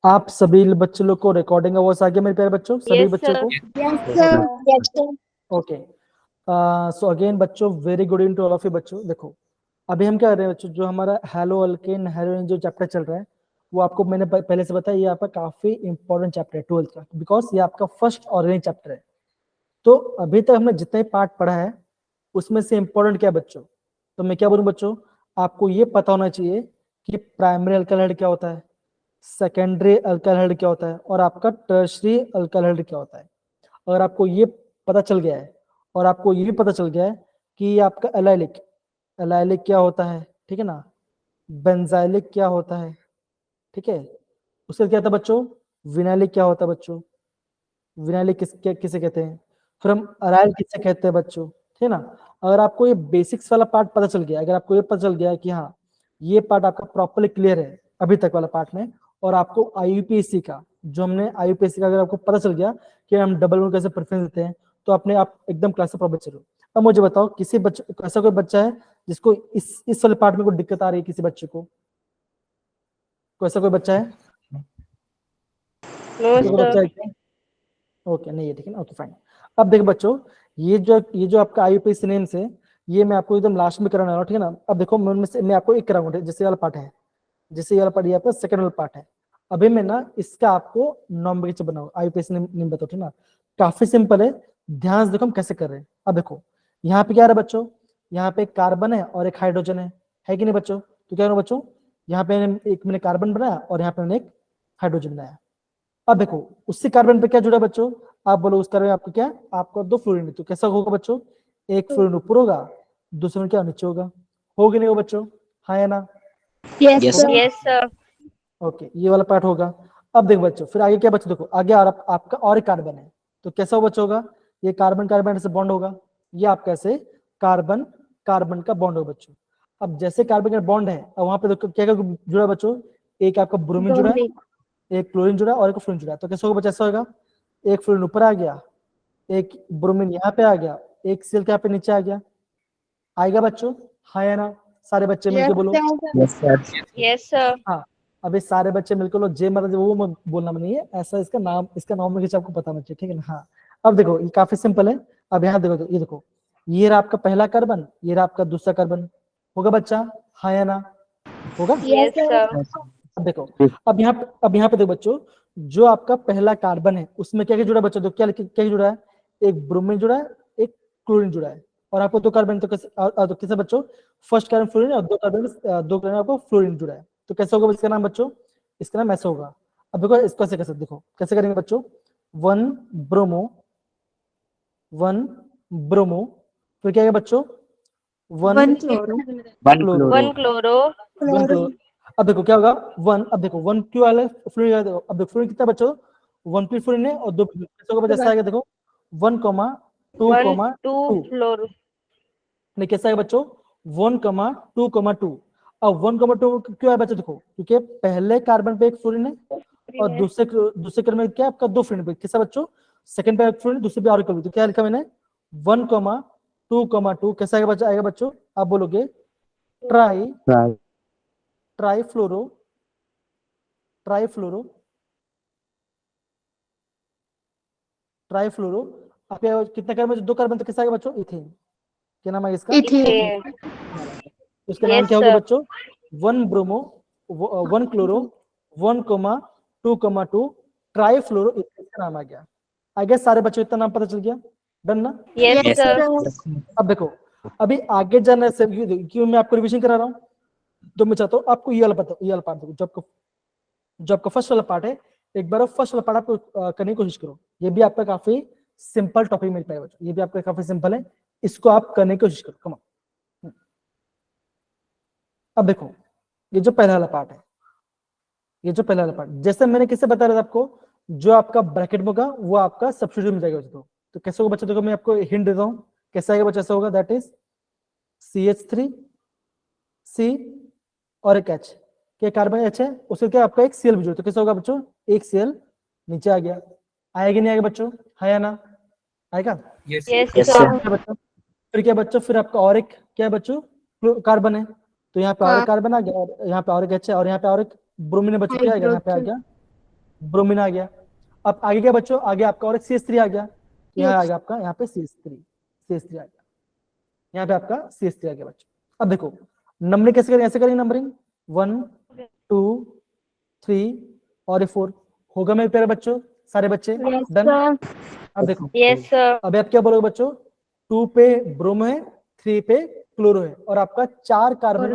आप सभी बच्चे लोग को रिकॉर्डिंग आवाज आ गया मेरे प्यारे बच्चों, सभी बच्चों को? ओके, सो अगेन बच्चों, very good evening to all of you बच्चों। देखो अभी हम क्या कर रहे हैं बच्चों, जो हमारा हेलो अल्केन हेलोजन जो चैप्टर चल रहा है वो आपको मैंने पहले से बताया, ये आपका काफी इंपॉर्टेंट चैप्टर है 12th का, बिकॉज ये आपका फर्स्ट ऑर्गेनिक चैप्टर है। तो अभी तक हमने जितना ही पार्ट पढ़ा है उसमें से इंपॉर्टेंट क्या है बच्चों, तो मैं क्या बोलूं बच्चों, आपको ये पता होना चाहिए कि प्राइमरी अल्काइल क्या होता है, सेकेंडरी अल्काइल क्या होता है, और आपका टर्शरी अल्काइल क्या होता है। अगर आपको ये पता चल गया है और आपको ये भी पता चल गया है कि आपका एलाइलिक एलाइलिक क्या होता है, ठीक है ना, बेंजाइलिक क्या होता है, ठीक है, उसके क्या था बच्चों, विनाइलिक क्या होता है बच्चों, विनाइलिक किसे कहते हैं, फिर हम अराइल किसे कहते हैं बच्चों, ठीक है ना। अगर आपको ये बेसिक्स वाला पार्ट पता चल गया, अगर आपको ये पता चल गया कि हाँ ये पार्ट आपका प्रॉपर्ली क्लियर है अभी तक वाला पार्ट में, और आपको आईयूपीएससी का जो हमने आईयूपीएससी का अगर आपको पता चल गया कि हम डबल में कैसे प्रेफरेंस देते हैं, तो अपने आप एकदम क्लास से प्रॉपर चलो। अब मुझे बताओ, किसी बच्चे ऐसा कोई बच्चा है जिसको इस वाले पार्ट में कोई दिक्कत आ रही है, किसी बच्चे को, कोई ऐसा कोई बच्चा है? कोई बच्चा है क्या? ओके, नहीं है, ठीक है ना, ओके फाइन। अब देखो बच्चों, ये जो आपका आईयूपीएससी नेम्स है, ये मैं आपको एकदम लास्ट में कराने वाला हूँ, ठीक है ना। अब देखो मैं आपको एक कराऊंगा, जैसे वाला पार्ट है, जैसे ये वाला पार्ट, ये आपका सेकंड वाला पार्ट है। अभी मैं ना इसका आपको नॉमेनक्लेचर बनाऊं, आईयूपीएससी नेम बताओ, ठीक है ना। काफी सिंपल है, ध्यान से देखो हम कैसे कर रहे हैं। अब देखो यहाँ पे क्या है बच्चों, यहाँ पे एक कार्बन है और एक हाइड्रोजन है कि नहीं बच्चों, तो क्या बच्चों, यहाँ पे मैंने कार्बन बनाया और यहाँ पे मैंने एक हाइड्रोजन बनाया। अब देखो उसी कार्बन पे क्या जुड़ा बच्चों, आप बोलो उस कार्बन में आपको क्या, आपको दो फ्लोरीन, तो कैसा होगा बच्चों, एक फ्लोरीन ऊपर होगा, दूसरे में क्या नीचे होगा नहीं होगा बच्चों, हाँ या ना? Yes sir. ओके, ये वाला पार्ट होगा। अब देखो बच्चों, फिर आगे क्या बच्चों, देखो आगे आपका और एक कार्बन है, तो कैसा हो बच्चों होगा, ये कार्बन कार्बन से बॉन्ड होगा, ये आपका ऐसे कार्बन कार्बन का बॉन्ड होगा बच्चों। अब जैसे कार्बन का बॉन्ड है, अब वहां पे देखो क्या क्या जुड़ा बच्चों, एक आपका ब्रोमीन जुड़ा है, एक क्लोरीन जुड़ा और एक फ्लोरीन जुड़ा, तो कैसा होगा बच्चा, ऐसा होगा, एक फ्लोरीन ऊपर आ गया, एक ब्रोमीन यहाँ पे आ गया, एक सीएल यहाँ पे नीचे आ गया, आएगा बच्चों, हाँ या ना? सारे बच्चे मिलके बोलो। Yes sir. हाँ, अभी सारे बच्चे मिलकर लो जय माता दी, वो मत बोलना नहीं है, ऐसा इसका नाम में आपको पता होना चाहिए, ठीक है ना। हाँ, अब देखो ये काफी सिंपल है। अब यहाँ देखो, ये देखो, ये रहा आपका पहला कार्बन, ये रहा आपका दूसरा कार्बन, होगा बच्चा, हाँ या ना? होगा। Yes sir. अब देखो, अब यहाँ पे देखो बच्चों, जो आपका पहला कार्बन है उसमें क्या क्या जुड़ा है बच्चों, तो क्या क्या जुड़ा है, एक ब्रोमीन जुड़ा है, एक क्लोरीन जुड़ा है, और आपको दो कार्बन, तो कैसे तो कैसे बच्चों, फर्स्ट कार्बन फ्लोरीन और दो कार्बन आपको फ्लोरीन जुड़ा है, तो कैसे होगा इसका नाम बच्चों, इसका नाम ऐसा होगा। अब देखो इसको ऐसे कैसे, देखो कैसे करेंगे बच्चों, वन ब्रोमो वन ब्रोमो, फिर क्या है बच्चों, one chloro, one chloro. One chloro. अब देखो क्या होगा, वन, अब देखो वन क्यों आया फ्लोरीन, अब देखो फ्लोरीन कितना बच्चों, वन प्लस फ्लोरीन है और दो कैसे होगा, जैसा आएगा देखो, one comma two one comma two two, fluoro. नहीं कैसा है बच्चों, वन कॉमा टू। अब वन कॉमा टू क्यों है बच्चों, देखो क्योंकि पहले कार्बन पे एक फ्लोरीन है और दूसरे क्रम में क्या आपका दो फ्लोरीन पे, कैसा बच्चों, सेकंड पे एक फ्लोरीन, दूसरे पे और तो क्या लिखा मैंने, वन कॉमा टू, कैसा आएगा बच्चा, आएगा बच्चों, आप बोलोगे ट्राई ट्राई ट्राई ट्राईफ्लोरो। आप कितना कार्बन, दो कार्बन, तो कैसा आएगा बच्चों, इथेन, क्या नाम है इसका, इथेन। उसका नाम यस क्या होगा सर। बच्चों, one bromo one chloro one comma two trifluoro, इसका नाम आ गया। आई गेस सारे बच्चों इतना नाम पता चल गया, डन ना? Yes sir. अब देखो, अभी आगे जाने से क्यों मैं आपको रिवीजन करा रहा हूँ, तो मैं चाहता हूँ आपको ये वाला पता, ये वाला पार्ट देखो, जो आपका फर्स्ट वाला पार्ट है, एक बार फर्स्ट वाला पार्ट आपको करने की कोशिश करो, ये भी आपका काफी सिंपल टॉपिक मिल पाएगा बच्चों, ये भी आपका काफी सिंपल है, इसको आप करने की कोशिश करो, कम ऑन। अब देखो, ये जो पहला वाला पार्ट है, ये जो पहला वाला पार्ट, जैसे मैंने किससे बता रहा था आपको, जो आपका ब्रैकेट में होगा वो आपका सब्स्टिट्यूट में जाएगा बच्चों, तो कैसे होगा बच्चों, देखो मैं आपको हिंट देता हूँ, कैसा आएगा बच्चा, ऐसा होगा, दैट इज CH3C और एक H, क्या कार्बन H है, उसके क्या आपका एक Cl भी जुड़ा, तो कैसा होगा बच्चों, एक Cl नीचे आ गया, आएगा नहीं आएगा बच्चों, है या ना? आएगा। यस क्या सर। बच्चों, फिर क्या बच्चों, फिर आपका और एक क्या है बच्चों, कार्बन है, तो यहाँ पे और एक कार्बन आ गया, और यहाँ पे और एक H है, और यहाँ पे और एक ब्रोमीन है बच्चों, क्या आएगा यहाँ पे आ गया ब्रोमीन आ गया। अब आगे क्या बच्चों, आगे आपका और एक CH3 आ गया, तो यहाँ आ गया आपका, यहाँ पे CH3 आ गया, यहाँ पे आपका CH3 आ गया बच्चों। अब देखो नंबरिंग कैसे करें, ऐसे करेंगे नंबरिंग 1 2 3 और ये 4 होगा मेरे प्यारे बच्चों, सारे बच्चे डन। अब देखो Yes, sir. अभी आप क्या बोलोगे बच्चों, 2 पे ब्रोमो है, 3 पे क्लोरो है, और आपका 4 कार्बन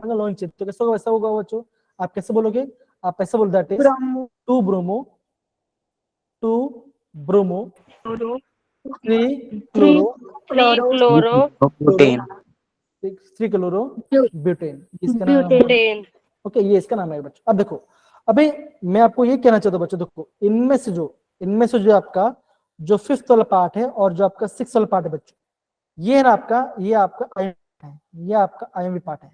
का लोन चाहिए, तो कैसे होगा, वैसा होगा बच्चों। आप कैसे बोलोगे, आप ऐसे बोल that is 2 bromo 3 chloro Three chloro, three chloro butane, इसका नाम है। butane. ओके, ये इसका नाम है बच्चों। अब देखो अभी मैं आपको ये कहना चाहता हूँ बच्चों, देखो इनमें से जो आपका जो 5th वाला पार्ट है और जो आपका 6th वाला पार्ट है बच्चों, ये है ना आपका, ये आपका आयन है, ये आपका आयन पार्ट है।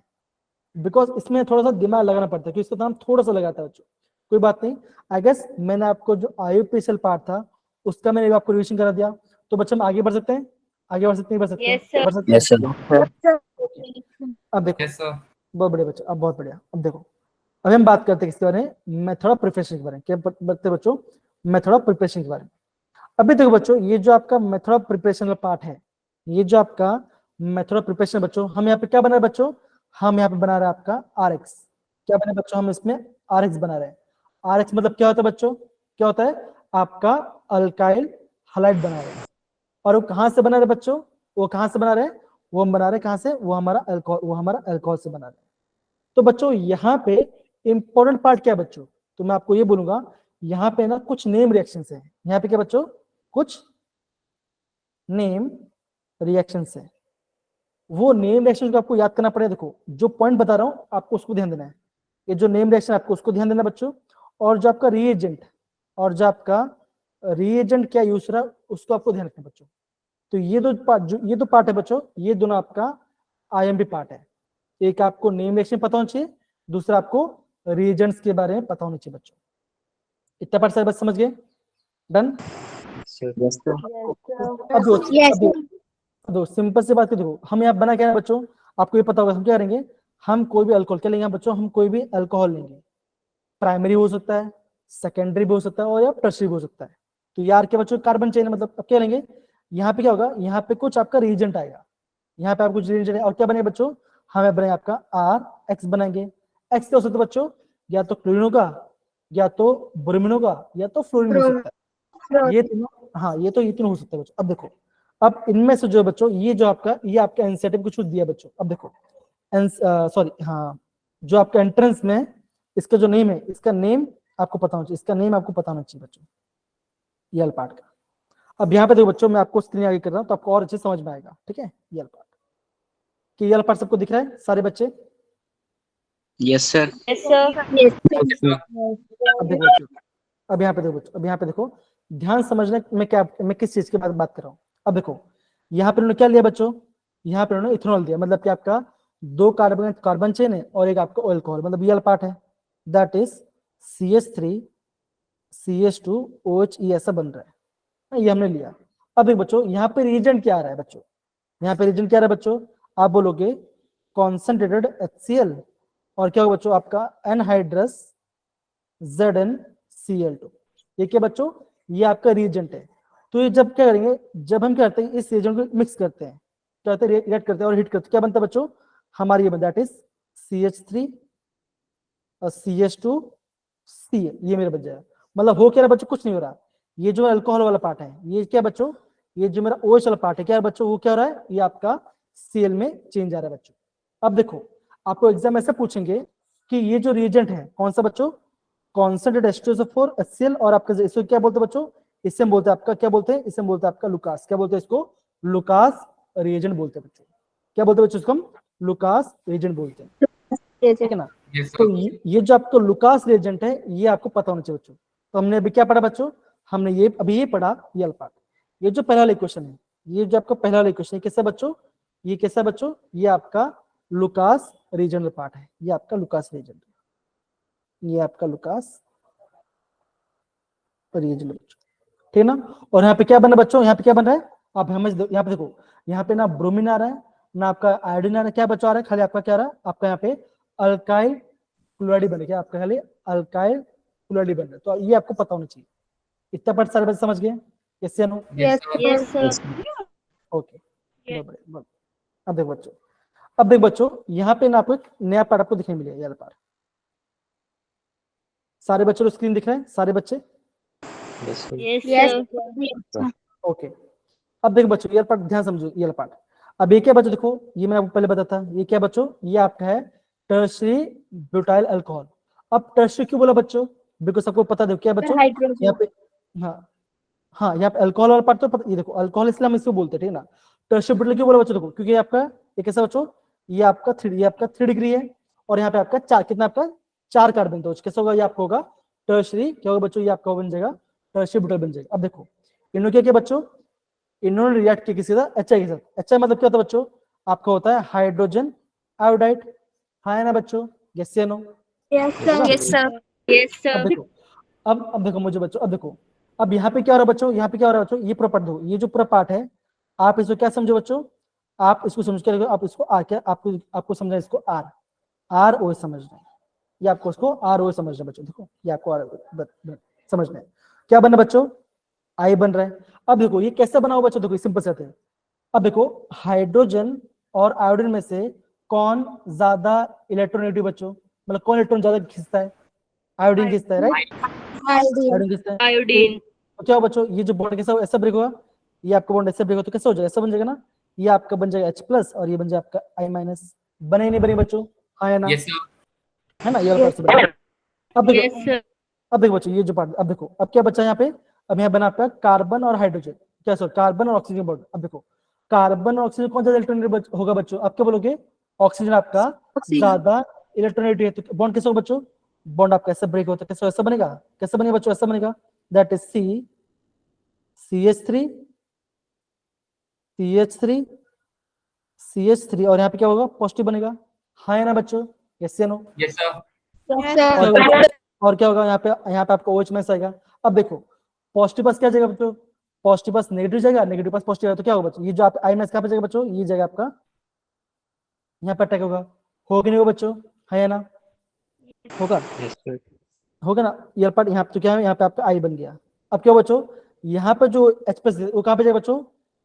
बिकॉज इसमें थोड़ा सा दिमाग लगाना पड़ता है, क्योंकि इसका नाम थोड़ा सा लगाता है बच्चों, कोई बात नहीं। आई गेस मैंने आपको जो आयुपीएसएल पार्ट था उसका मैंने आपको रिविजन करा दिया, तो बच्चों हम आगे बढ़ सकते हैं, आगे बढ़ सकते हैं, बढ़ सकते हैं, Yes, sir. बढ़ सकते हैं। Yes sir. अब देखो बहुत बढ़िया बच्चों, अब बहुत बढ़िया। अब देखो अभी हम बात करते हैं किसके बारे में, मेथड ऑफ प्रिपरेशन के बारे में। क्या बताते बच्चों, मेथड ऑफ प्रिपरेशन के बारे में। अभी देखो बच्चों, ये जो आपका मेथड ऑफ प्रिपरेशन का पार्ट है, ये जो आपका मेथड ऑफ प्रिपरेशन बच्चों, हम यहाँ पे क्या बना रहे हैं बच्चों, हम यहाँ पे बना रहे हैं आपका RX। क्या बना बच्चों, हम इसमें RX बना रहे हैं। RX मतलब क्या होता है बच्चों, क्या होता है, आपका अल्काइल हलाइड बना रहे हैं। और वो कहाँ से बना रहे बच्चों, वो कहाँ से बना रहे हैं, वो हम बना रहे हैं कहाँ से, वो हमारा अल्कोहल से बना रहे हैं। तो बच्चों यहाँ पे इंपॉर्टेंट पार्ट क्या है बच्चों, तो मैं आपको ये बोलूंगा, यहाँ पे ना कुछ नेम रिएक्शंस है, यहाँ पे क्या बच्चों, कुछ नेम रिएक्शंस है। वो नेम रिएक्शन को आपको याद करना पड़ेगा। देखो जो पॉइंट बता रहा हूँ आपको उसको ध्यान देना है, ये जो नेम रिएक्शन आपको उसको ध्यान देना बच्चों। और जो आपका रिएजेंट, और जो आपका रिएजेंट क्या यूज रहा उसको आपको ध्यान रखना बच्चों। तो ये दो पार्ट है बच्चों, ये दोनों आपका IMP पार्ट है। एक आपको नेम रिएक्शन पता होना चाहिए, दूसरा आपको रिएजेंट्स के बारे में पता होना चाहिए बच्चों। इतना पार्ट सारे बच्चे समझ गए, डन। Yes sir. अब दो सिंपल सी बात देखो, हम यहाँ बना क्या है बच्चों, आपको ये पता होगा हम क्या करेंगे, हम कोई भी अल्कोहल क्या लेंगे बच्चों, हम कोई भी अल्कोहल लेंगे, प्राइमरी हो सकता है, सेकेंडरी भी हो सकता है, और या टर्शरी भी हो सकता है। तो यार के बच्चों कार्बन चेन मतलब अब क्या लेंगे, यहाँ पे क्या होगा, यहाँ पे कुछ आपका रिएजेंट आएगा, यहाँ पे आप कुछ रिएजेंट और क्या बनेगा बच्चों, हमें बनेगा आपका RX बनाएंगे। एक्स क्या हो सकता है बच्चों, या तो क्लोरीन होगा, या तो ब्रोमीन होगा, या तो फ्लोरीन हो सकता है। ये तीनों, हाँ ये तीनों हो सकता है बच्चों। अब देखो, अब इनमें से जो बच्चों ये जो आपका, ये आपका एनसीईआरटी कुछ दिया बच्चों। अब देखो सॉरी हाँ, जो आपका एंट्रेंस में इसका जो नेम है, इसका नेम आपको पता होना चाहिए, इसका नेम आपको पता होना चाहिए बच्चों, ये एल पार्ट का। अब यहाँ पे देखो बच्चों, मैं आपको स्क्रीन आगे कर रहा हूँ तो आपको और अच्छे समझ में आएगा, ठीक है। ये एल पार्ट, कि ये एल पार्ट सबको दिख रहा है सारे बच्चे। Yes sir. Yes, sir. अब देखो बच्चों, अब यहाँ पे देखो बच्चों, अब यहाँ पे देखो, ध्यान समझने में क्या, मैं किस चीज की बात कर रहा हूँ। अब देखो यहाँ पे उन्होंने क्या लिया बच्चों, यहाँ पे उन्होंने इथेनॉल दिया, मतलब कि आपका 2 कार्बन चेन है और एक आपका अल्कोहल, मतलब ये पार्ट है, that is CH3 CH2 OHE ऐसा बन रहा है, ये हमने लिया। अब एक बच्चों यहाँ पे रिएजेंट क्या आ रहा है बच्चों, यहाँ पे रिएजेंट क्या आ रहा है बच्चों, आप बोलोगे कॉन्सेंट्रेटेड HCl, और क्या होगा बच्चों आपका एनहाइड्रस ZnCl2। ये क्या बच्चों, ये आपका रिएजेंट है। तो ये जब क्या करेंगे, जब हम क्या करते हैं इस रिएजेंट को मिक्स करते हैं, क्या होता है, रिएक्ट करते हैं और हीट करते हैं, क्या बनता है बच्चों, हमारी ये बनता है CH3 और CH2 Cl, ये मेरा बच जाएगा। मतलब हो क्या रहा बच्चों, कुछ नहीं हो रहा। ये जो अल्कोहल वाला पार्ट है, ये क्या बच्चों, ये जो मेरा OH वाला पार्ट है, क्या है बच्चों, वो क्या हो रहा है, ये आपका Cl में चेंज आ रहा है बच्चों। अब देखो आपको एग्जाम ऐसे पूछेंगे कि ये जो रिएजेंट है कौन सा बच्चों, कॉन्सेंट्रेटेड H2SO4 HCl, और आपका इसको क्या बोलते हैं बच्चों, इससे हम बोलते हैं आपका, क्या बोलते हैं, इससे हम बोलते हैं आपका लुकास, क्या बोलते हैं इसको, लुकास रिएजेंट बोलते हैं बच्चों। क्या बोलते हैं बच्चों, इसको हम लुकास रिएजेंट बोलते हैं, ठीक है ना। तो ये जो आपका लुकास रिएजेंट है, ये आपको पता होना चाहिए बच्चों। तो हमने अभी क्या पढ़ा बच्चों, हमने ये अभी ये पढ़ा ये अल्पार्ट। ये जो पहला वाला क्वेश्चन है, ये जो आपका पहला वाला क्वेश्चन है, कैसा बच्चों, ये कैसा बच्चों, ये आपका लुकास रीजनल पार्ट है, ये आपका लुकास रीजन, ये आपका लुकास रीजनल, ठीक है ना। और यहाँ पे क्या बन रहा है बच्चों, यहाँ पे क्या बन रहा है, आप हमें यहाँ पे देखो, यहाँ पे ना ब्रोमीन आ रहा है ना आपका आयोडीन आ रहा है, क्या बचा आ रहा है, खाली आपका क्या आ रहा है, आपका यहाँ पे अल्काइल क्लोराइड बने, क्या आपका खाली अल्काइल पोलैरिटी बन रहा है। तो ये आपको पता होना चाहिए। इतना पार्ट सारे बच्चे समझ गए? यस या no? Yes, sir. Okay, Yes. अब देखो बच्चों यहाँ पे ना आपको एक नया पार्ट आपको दिखने मिलेगा। ये पार्ट सारे बच्चों को स्क्रीन दिख रहे हैं? सारे बच्चे Yes, sir. Yes, sir. Okay. अब देखो बच्चों ये पार्ट ध्यान समझो। ये पार्ट अब ये क्या बच्चों, देखो ये मैं आपको पहले बताता, ये क्या बच्चों, ये आपका है टर्शरी ब्यूटाइल अल्कोहल। अब टर्शरी क्यों बोला बच्चों? बिकॉज सबको पता, देखो क्या बच्चों यहाँ पे, हाँ यहाँ पे अल्कोहल वाला पार्ट तो पता, ये देखो अल्कोहल इसलिए हम इसको बोलते हैं, ठीक है ना। टर्शरी ब्यूटाइल क्यों बोला बच्चों? देखो क्योंकि ये आपका ये कैसा बच्चों, ये आपका 3 डिग्री है और यहाँ पे आपका 4, कितना आपका 4 कार्बन, तो कैसा होगा ये आपका होगा टर्शरी, क्या होगा बच्चों, ये आपका बन जाएगा टर्शरी ब्यूटाइल बन जाएगा। अब देखो इन लोग क्या बच्चों, इन्होंने रिएक्ट किया किसी तरह HI के साथ। HI मतलब क्या होता है बच्चों, आपका होता है हाइड्रोजन आयोडाइड, हाँ है ना बच्चों? यस या no? Yes, sir. Yes, sir. अब देखो अब देखो मुझे बच्चों, अब देखो अब यहाँ पे क्या हो रहा है बच्चों, यहाँ पे क्या हो रहा है बच्चों, ये पूरा पार्ट दो, ये जो पूरा पार्ट है आप इसको क्या समझो बच्चों, आप इसको समझ के रखो, आप इसको आर क्या, आपको समझना इसको आर ओ समझना है, ये आपको उसको RO समझना है बच्चों। देखो ये आपको समझना है क्या बनना बच्चों, आई बन रहा है। अब देखो ये कैसे बना हुआ बच्चों, देखो सिंपल से है। अब देखो हाइड्रोजन और आयोडीन में से कौन ज्यादा इलेक्ट्रोनेगेटिव बच्चों, मतलब कौन इलेक्ट्रॉन ज्यादा खींचता है? आयोडीन खींचता है, राइट? आयोडीन खींचता है। Iodine. तो क्या बच्चों, ये जो बॉन्ड कैसा ऐसा ब्रेक होगा, ये आपका बॉन्ड ऐसे ब्रेक हो तो कैसा हो जाएगा, ऐसा बन जाएगा ना, ये आपका बन जाएगा H+ और ये बन जाएगा आपका I-। बने ही नहीं बने बच्चों, हाँ या ना? है ना, ये वाला पार्ट से बना। अब Yes, देखो sir. अब देखो बच्चों ये जो पार्ट, अब देखो अब क्या बचा यहाँ पे, अब यहाँ बना आपका कार्बन और हाइड्रोजन, क्या सॉरी कार्बन और ऑक्सीजन बॉन्ड। अब देखो कार्बन और ऑक्सीजन कौन ज्यादा इलेक्ट्रॉनिक होगा बच्चों, आप क्या बोलोगे? ऑक्सीजन आपका ज्यादा इलेक्ट्रॉनिक है, तो बॉन्ड कैसा होगा बच्चों, बॉन्ड आपका ऐसा ब्रेक होता है, कैसा ऐसा बनेगा, कैसा बनेगा बच्चों, ऐसा बनेगा, that is CH3 CH3 CH3 और यहाँ पे क्या होगा, पॉजिटिव बनेगा, हाँ है ना बच्चों? यस या नो? Yes, sir. और क्या होगा यहाँ पे आपका OH- आएगा। अब देखो पॉजिटिव पास क्या जाएगा बच्चों, पॉजिटिव पास नेगेटिव जाएगा, नेगेटिव पास पॉजिटिव जाएगा, तो क्या होगा बच्चों, ये जो आप I- कहाँ पे जाएगा बच्चों, ये जाएगा आपका यहाँ पे अटैक होगा कि नहीं होगा बच्चों, है या ना? होगा, Yes, sir. होगा ना। ये पार्ट यहाँ पे तो क्या है, यहाँ पे आपका I बन गया। अब क्या बच्चों, यहाँ पे जो H+ वो कहाँ पे जाएगा बच्चों,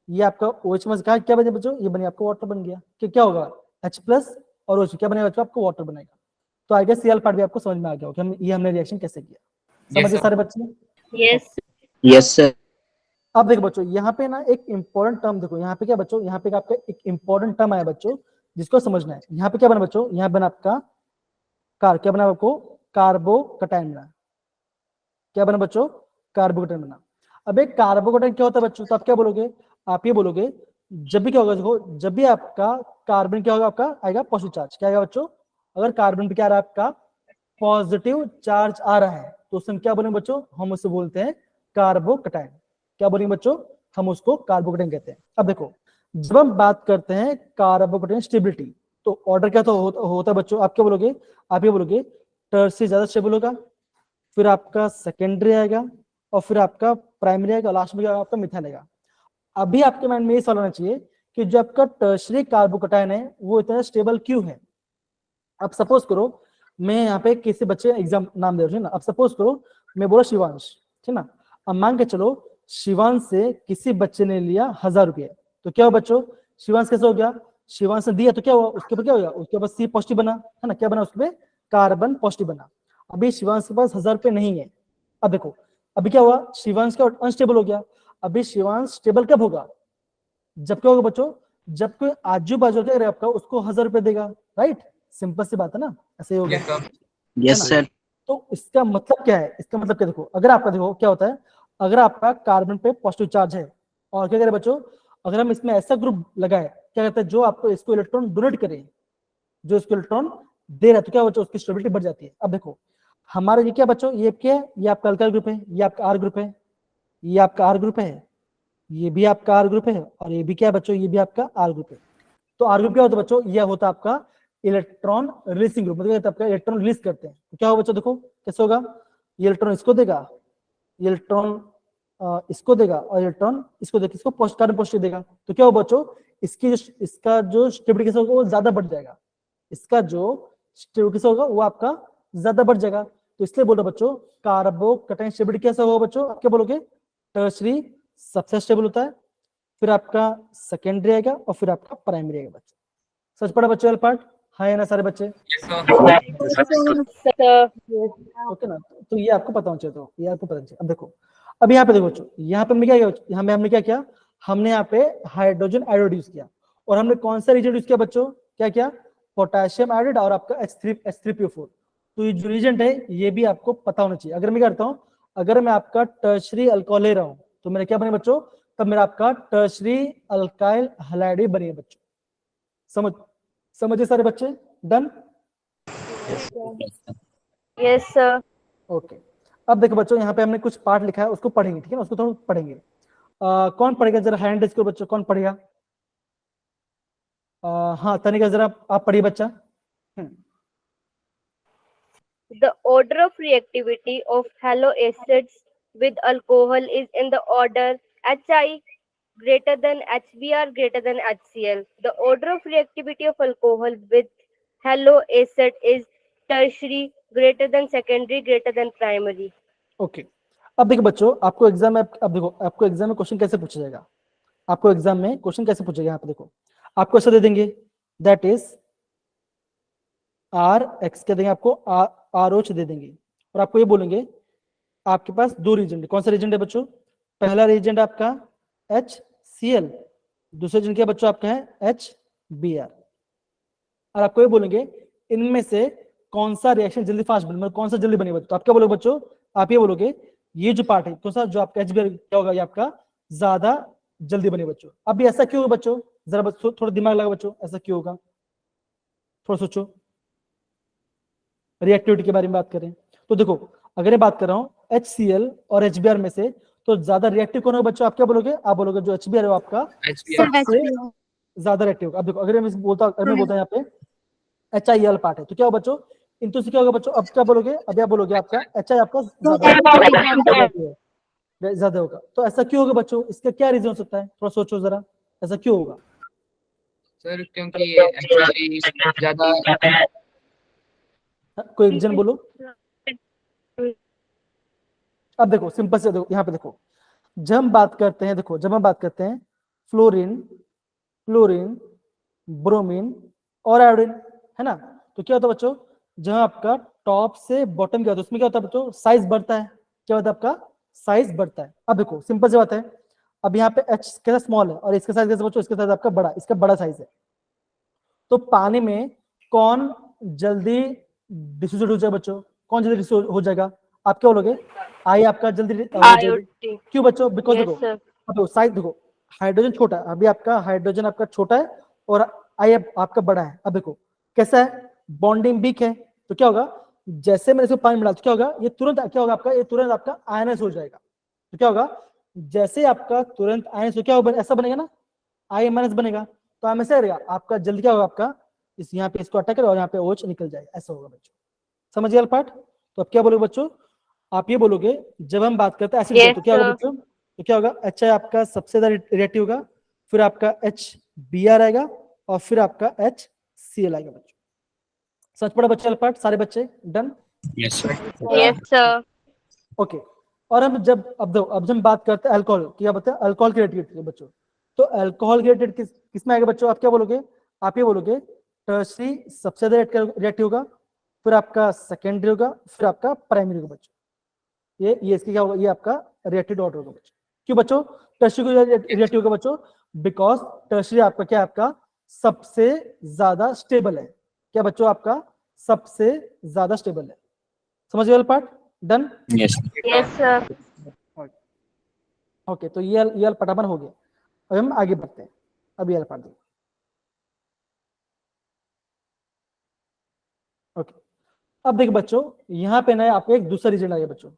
ये आपका OH- कहा क्या बने बच्चों, ये बने आपका वाटर बन गया, कि क्या होगा H+ और OH क्या बनेगा बच्चों, आपको वाटर बनेगा। तो आई गेस ये पार्ट भी आपको समझ में आ गया होगा कि हमने रिएक्शन कैसे किया, समझे सारे बच्चे? Yes. Yes, sir. अब देखो बच्चों यहाँ पे ना एक इंपॉर्टेंट टर्म, देखो यहाँ पे क्या बच्चों, यहाँ पे आपका एक इंपॉर्टेंट टर्म आया बच्चों जिसको समझना है। यहाँ पे क्या बना बच्चों, यहाँ बना आपका क्या बना आपको, कार्बोकटायन बना, क्या बना बच्चों, कार्बोकटायन बना। अब एक कार्बोकटायन क्या होता है बच्चों, तो आप क्या बोलोगे, आप ये बोलोगे जब भी क्या होगा, देखो जब भी आपका कार्बन क्या होगा, आपका आएगा पॉजिटिव चार्ज, क्या आएगा बच्चों, अगर कार्बन पे क्या आ रहा है आपका पॉजिटिव चार्ज आ रहा है तो उसमें क्या बनेगा बच्चों, हम उसे बोलते हैं कार्बोकटायन। क्या बोलेंगे बच्चों, हम उसको कार्बोकटायन कहते हैं। अब देखो जब हम बात करते हैं कार्बोकटायन स्टेबिलिटी, तो ऑर्डर क्या तो होता है बच्चों, आप क्या बोलोगे, आप ये बोलोगे टर्सरी ज्यादा स्टेबल होगा, फिर आपका सेकेंडरी आएगा और फिर आपका प्राइमरी आएगा, लास्ट में आपका मिथाइल आएगा। अभी आपके माइंड में ये सवाल होना चाहिए कि जो आपका टर्सरी कार्बोकटायन है वो इतना स्टेबल क्यों है। अब सपोज करो मैं यहाँ पे किसी बच्चे एग्जाम नाम दे रहा हूँ ना, अब सपोज करो मैं बोला शिवांश, ठीक ना, अब मान के चलो शिवांश से किसी बच्चे ने लिया 1000 रुपये, तो क्या हुआ बच्चों, शिवांश कैसे हो गया, शिवांश ने दिया तो क्या हुआ, उसके ऊपर क्या हो गया, उसके ऊपर C पॉजिटिव बना, है ना, क्या बना उसके पे, कार्बन पॉजिटिव बना। अभी शिवांश के पास 1000 रुपये नहीं है। अब देखो अभी क्या हुआ, शिवांश का अनस्टेबल हो गया। अभी शिवांश स्टेबल कब होगा, जब क्या होगा बच्चों, जब कोई आजू बाजू क्या आपका उसको 1000 रुपये देगा, राइट, सिंपल सी बात है ना, ऐसे ही होगा। Yes, sir. तो इसका मतलब क्या है, इसका मतलब क्या, देखो अगर आपका देखो क्या होता है, अगर आपका कार्बन पे पॉजिटिव चार्ज है और क्या करें बच्चों, अगर हम इसमें ऐसा ग्रुप लगाए, क्या कहते हैं, जो आपको इसको इलेक्ट्रॉन डोनेट करे, जो इसको इलेक्ट्रॉन दे रहा है, तो क्या बच्चों उसकी स्टेबिलिटी बढ़ जाती है। अब देखो हमारा ये क्या बच्चों, ये क्या है, ये आपका अल्काइल ग्रुप है, ये आपका R ग्रुप है, ये आपका R ग्रुप है, ये भी आपका R ग्रुप है और ये भी क्या है बच्चों, ये भी आपका R ग्रुप है। तो R ग्रुप क्या होता है बच्चों, यह होता है आपका इलेक्ट्रॉन रिलीजिंग ग्रुप, मतलब आपका इलेक्ट्रॉन रिलीज करते हैं। तो क्या होगा बच्चों, देखो कैसे होगा, ये इलेक्ट्रॉन इसको देगा, ये इलेक्ट्रॉन इसको देगा और इलेक्ट्रॉन इसको देगा, किसको कार्बन पॉजिटिव देगा। तो क्या होगा बच्चों, इसका जो स्टेबिलिटी होगा वो ज्यादा बढ़ जाएगा, इसका जो स्टेबिलिटी होगा वो आपका ज्यादा बढ़ जाएगा। तो तो इसलिए बोल रहे बच्चों कार्बोकैटायन स्टेबिलिटी कैसा होगा बच्चों, आप क्या बोलोगे, टर्शरी सबसे स्टेबल होता है, फिर आपका सेकेंडरी आएगा और फिर आपका प्राइमरी आएगा बच्चों। सच पड़ा बच्चों वाला पार्ट, हाँ या ना सारे बच्चे, sir. ओके ना। तो ये आपको पता होना चाहिए, तो ये आपको पता चाहिए। अब देखो, अब यहाँ पे देखो बच्चों, यहाँ पे हमने क्या किया, यहाँ पे हमने क्या किया, हमने यहाँ पे हाइड्रोजन आयोडाइड यूज किया, और हमने कौन सा रीजेंट यूज किया बच्चों, क्या किया, पोटेशियम आयोडाइड और आपका H3PO4। तो ये जो रीजेंट है ये भी आपको पता होना चाहिए। अगर मैं करता हूँ, अगर मैं आपका टर्शरी अल्कोहल ले रहा हूँ तो मेरा क्या बने बच्चों, तब मेरा आपका टर्शरी अल्काइल हैलाइड बने बच्चों। समझे सारे बच्चे, डन। Yes, sir. ओके, अब देखो बच्चों, यहाँ पे हमने कुछ पार्ट लिखा है, उसको पढ़ेंगे, ठीक है ना, उसको थोड़ा पढ़ेंगे। कौन पढ़ेगा जरा, हैंड रेज करो बच्चों, कौन पढ़ेगा। हाँ तनिका जरा आप पढ़िए बच्चा। The order of reactivity of halo acids with alcohol is in the order Hi greater than HBr greater than HCl. The order of reactivity of alcohol with halo acid is tertiary greater than secondary greater than primary. Okay, अब देखो बच्चों, आपको exam में, अब देखो आपको exam में question कैसे पूछा जाएगा, आपको एग्जाम में क्वेश्चन कैसे पूछेगा, यहाँ पे देखो आपको ऐसा दे देंगे, दैट इज आर एक्स क्या देंगे आपको, आर OH दे देंगे, और आपको ये बोलेंगे आपके पास दो रीजेंट, कौन सा रीजेंट है बच्चों, पहला रीजेंट आपका HCl, दूसरा रीजेंट क्या बच्चों आपका है HBr, और आपको ये बोलेंगे इनमें से कौन सा रिएक्शन जल्दी फास्ट बने, मतलब कौन सा जल्दी बनेगा। तो आप क्या बोलोगे बच्चों, आप ये बोलोगे ये जो पार्ट है कौन सा, जो आपका HBr क्या होगा, ये आपका ज्यादा जल्दी बने बच्चों। अब ये ऐसा क्यों होगा बच्चों, जरा थोड़ा दिमाग लगा बच्चों, ऐसा क्यों होगा, थोड़ा सोचो, रिएक्टिविटी के बारे में बात करें तो देखो, अगर मैं बात कर रहा हूँ HCl और HBr में से, तो ज्यादा रिएक्टिव कौन होगा बच्चों, आप क्या बोलोगे, आप बोलोगे जो HBr है वो आपका सबसे ज्यादा रिएक्टिव होगा। अब देखो, अगर मैं बोलता यहाँ पे HIL पार्ट है, तो क्या होगा बच्चों, इनटू से क्या होगा बच्चों, अब क्या बोलोगे, अब आप बोलोगे आपका HI आपका ज्यादा होगा। तो ऐसा क्यों होगा बच्चों, इसका क्या रीजन हो सकता है, थोड़ा सोचो जरा, ऐसा क्यों होगा सर, क्योंकि एक्चुअली ज्यादा, कोई रीजन बोलो। अब देखो सिंपल से देखो, यहाँ पे देखो, जब हम बात करते हैं, देखो जब हम बात करते हैं फ्लोरीन, क्लोरीन, ब्रोमीन और आयोडीन, है ना, तो क्या होता है बच्चों, जहां आपका टॉप से बॉटम क्या होता है, उसमें क्या होता है बच्चों, साइज बढ़ता है, क्या होता है आपका, साइज बढ़ता है। अब देखो सिंपल सी बात है, अब यहाँ पे H कैसा स्मॉल है और इसका साइज कैसा बच्चों, इसका साइज आपका बड़ा, इसका बड़ा साइज है, तो पानी में कौन जल्दी डिसोसिएट हो जाएगा बच्चों, कौन जल्दी डिसोसिएट हो जाएगा, आप क्या बोलोगे, आई आपका जल्दी हो जाएगा। IOT. क्यों बच्चों, बिकॉज Yes, देखो, sir. अब साइज देखो, हाइड्रोजन छोटा है, अभी आपका हाइड्रोजन आपका छोटा है और आई आपका बड़ा है। अब देखो कैसा है, बॉन्डिंग वीक है, तो क्या होगा, जैसे मैंने इसमें पानी मिला तो क्या होगा, ये तुरंत क्या होगा आपका, ये तुरंत आपका आयनस हो जाएगा। तो क्या होगा, जैसे आपका तुरंत आयनस हो, क्या होगा, ऐसा बनेगा ना, I- बनेगा, तो हमेशा रहेगा आपका, जल्दी क्या होगा आपका, इस यहाँ पे इसको अटैक और यहाँ पे OH निकल जाएगा, ऐसा होगा बच्चों। समझ गया पार्ट। तो अब क्या बोलोगे बच्चों, आप ये बोलोगे, जब हम बात करते हैं एसिड Yes, तो क्या होगा sir. बच्चों, तो क्या होगा, HI आपका सबसे ज्यादा रिएक्टिव होगा, फिर आपका HBr आएगा और फिर आपका HCl आएगा बच्चों। समझ पड़ा बच्चे पार्ट, सारे बच्चे done. Yes sir, Yes, sir. Okay, और हम जब अब जब हम बात करते हैं अल्कोहल, क्या बताए, अल्कोहल की रिएक्टिविटी बच्चों, तो अल्कोहल की रिएक्टिविटी किसमें आएगा बच्चों, आप क्या बोलोगे, आप ये बोलोगे टर्शरी सबसे ज्यादा रिएक्टिव होगा, फिर आपका सेकेंडरी होगा, फिर आपका प्राइमरी होगा बच्चों। ये इसकी क्या होगा, ये आपका रिएक्टिव ऑर्डर होगा बच्चों। क्यों बच्चों टर्शरी को रिएक्टिव होगा बच्चों, बिकॉज टर्शरी आपका क्या, आपका सबसे ज्यादा स्टेबल है, क्या बच्चों आपका सबसे ज्यादा स्टेबल है। समझ गए part, done. Yes Yes, sir. Okay, तो ये पटापन हो गया। अब हम आगे बढ़ते हैं, अब ये पार्ट देखो। ओके, अब देखो बच्चों, यहाँ पे ना आपको एक दूसरा रीजन आ गया बच्चों।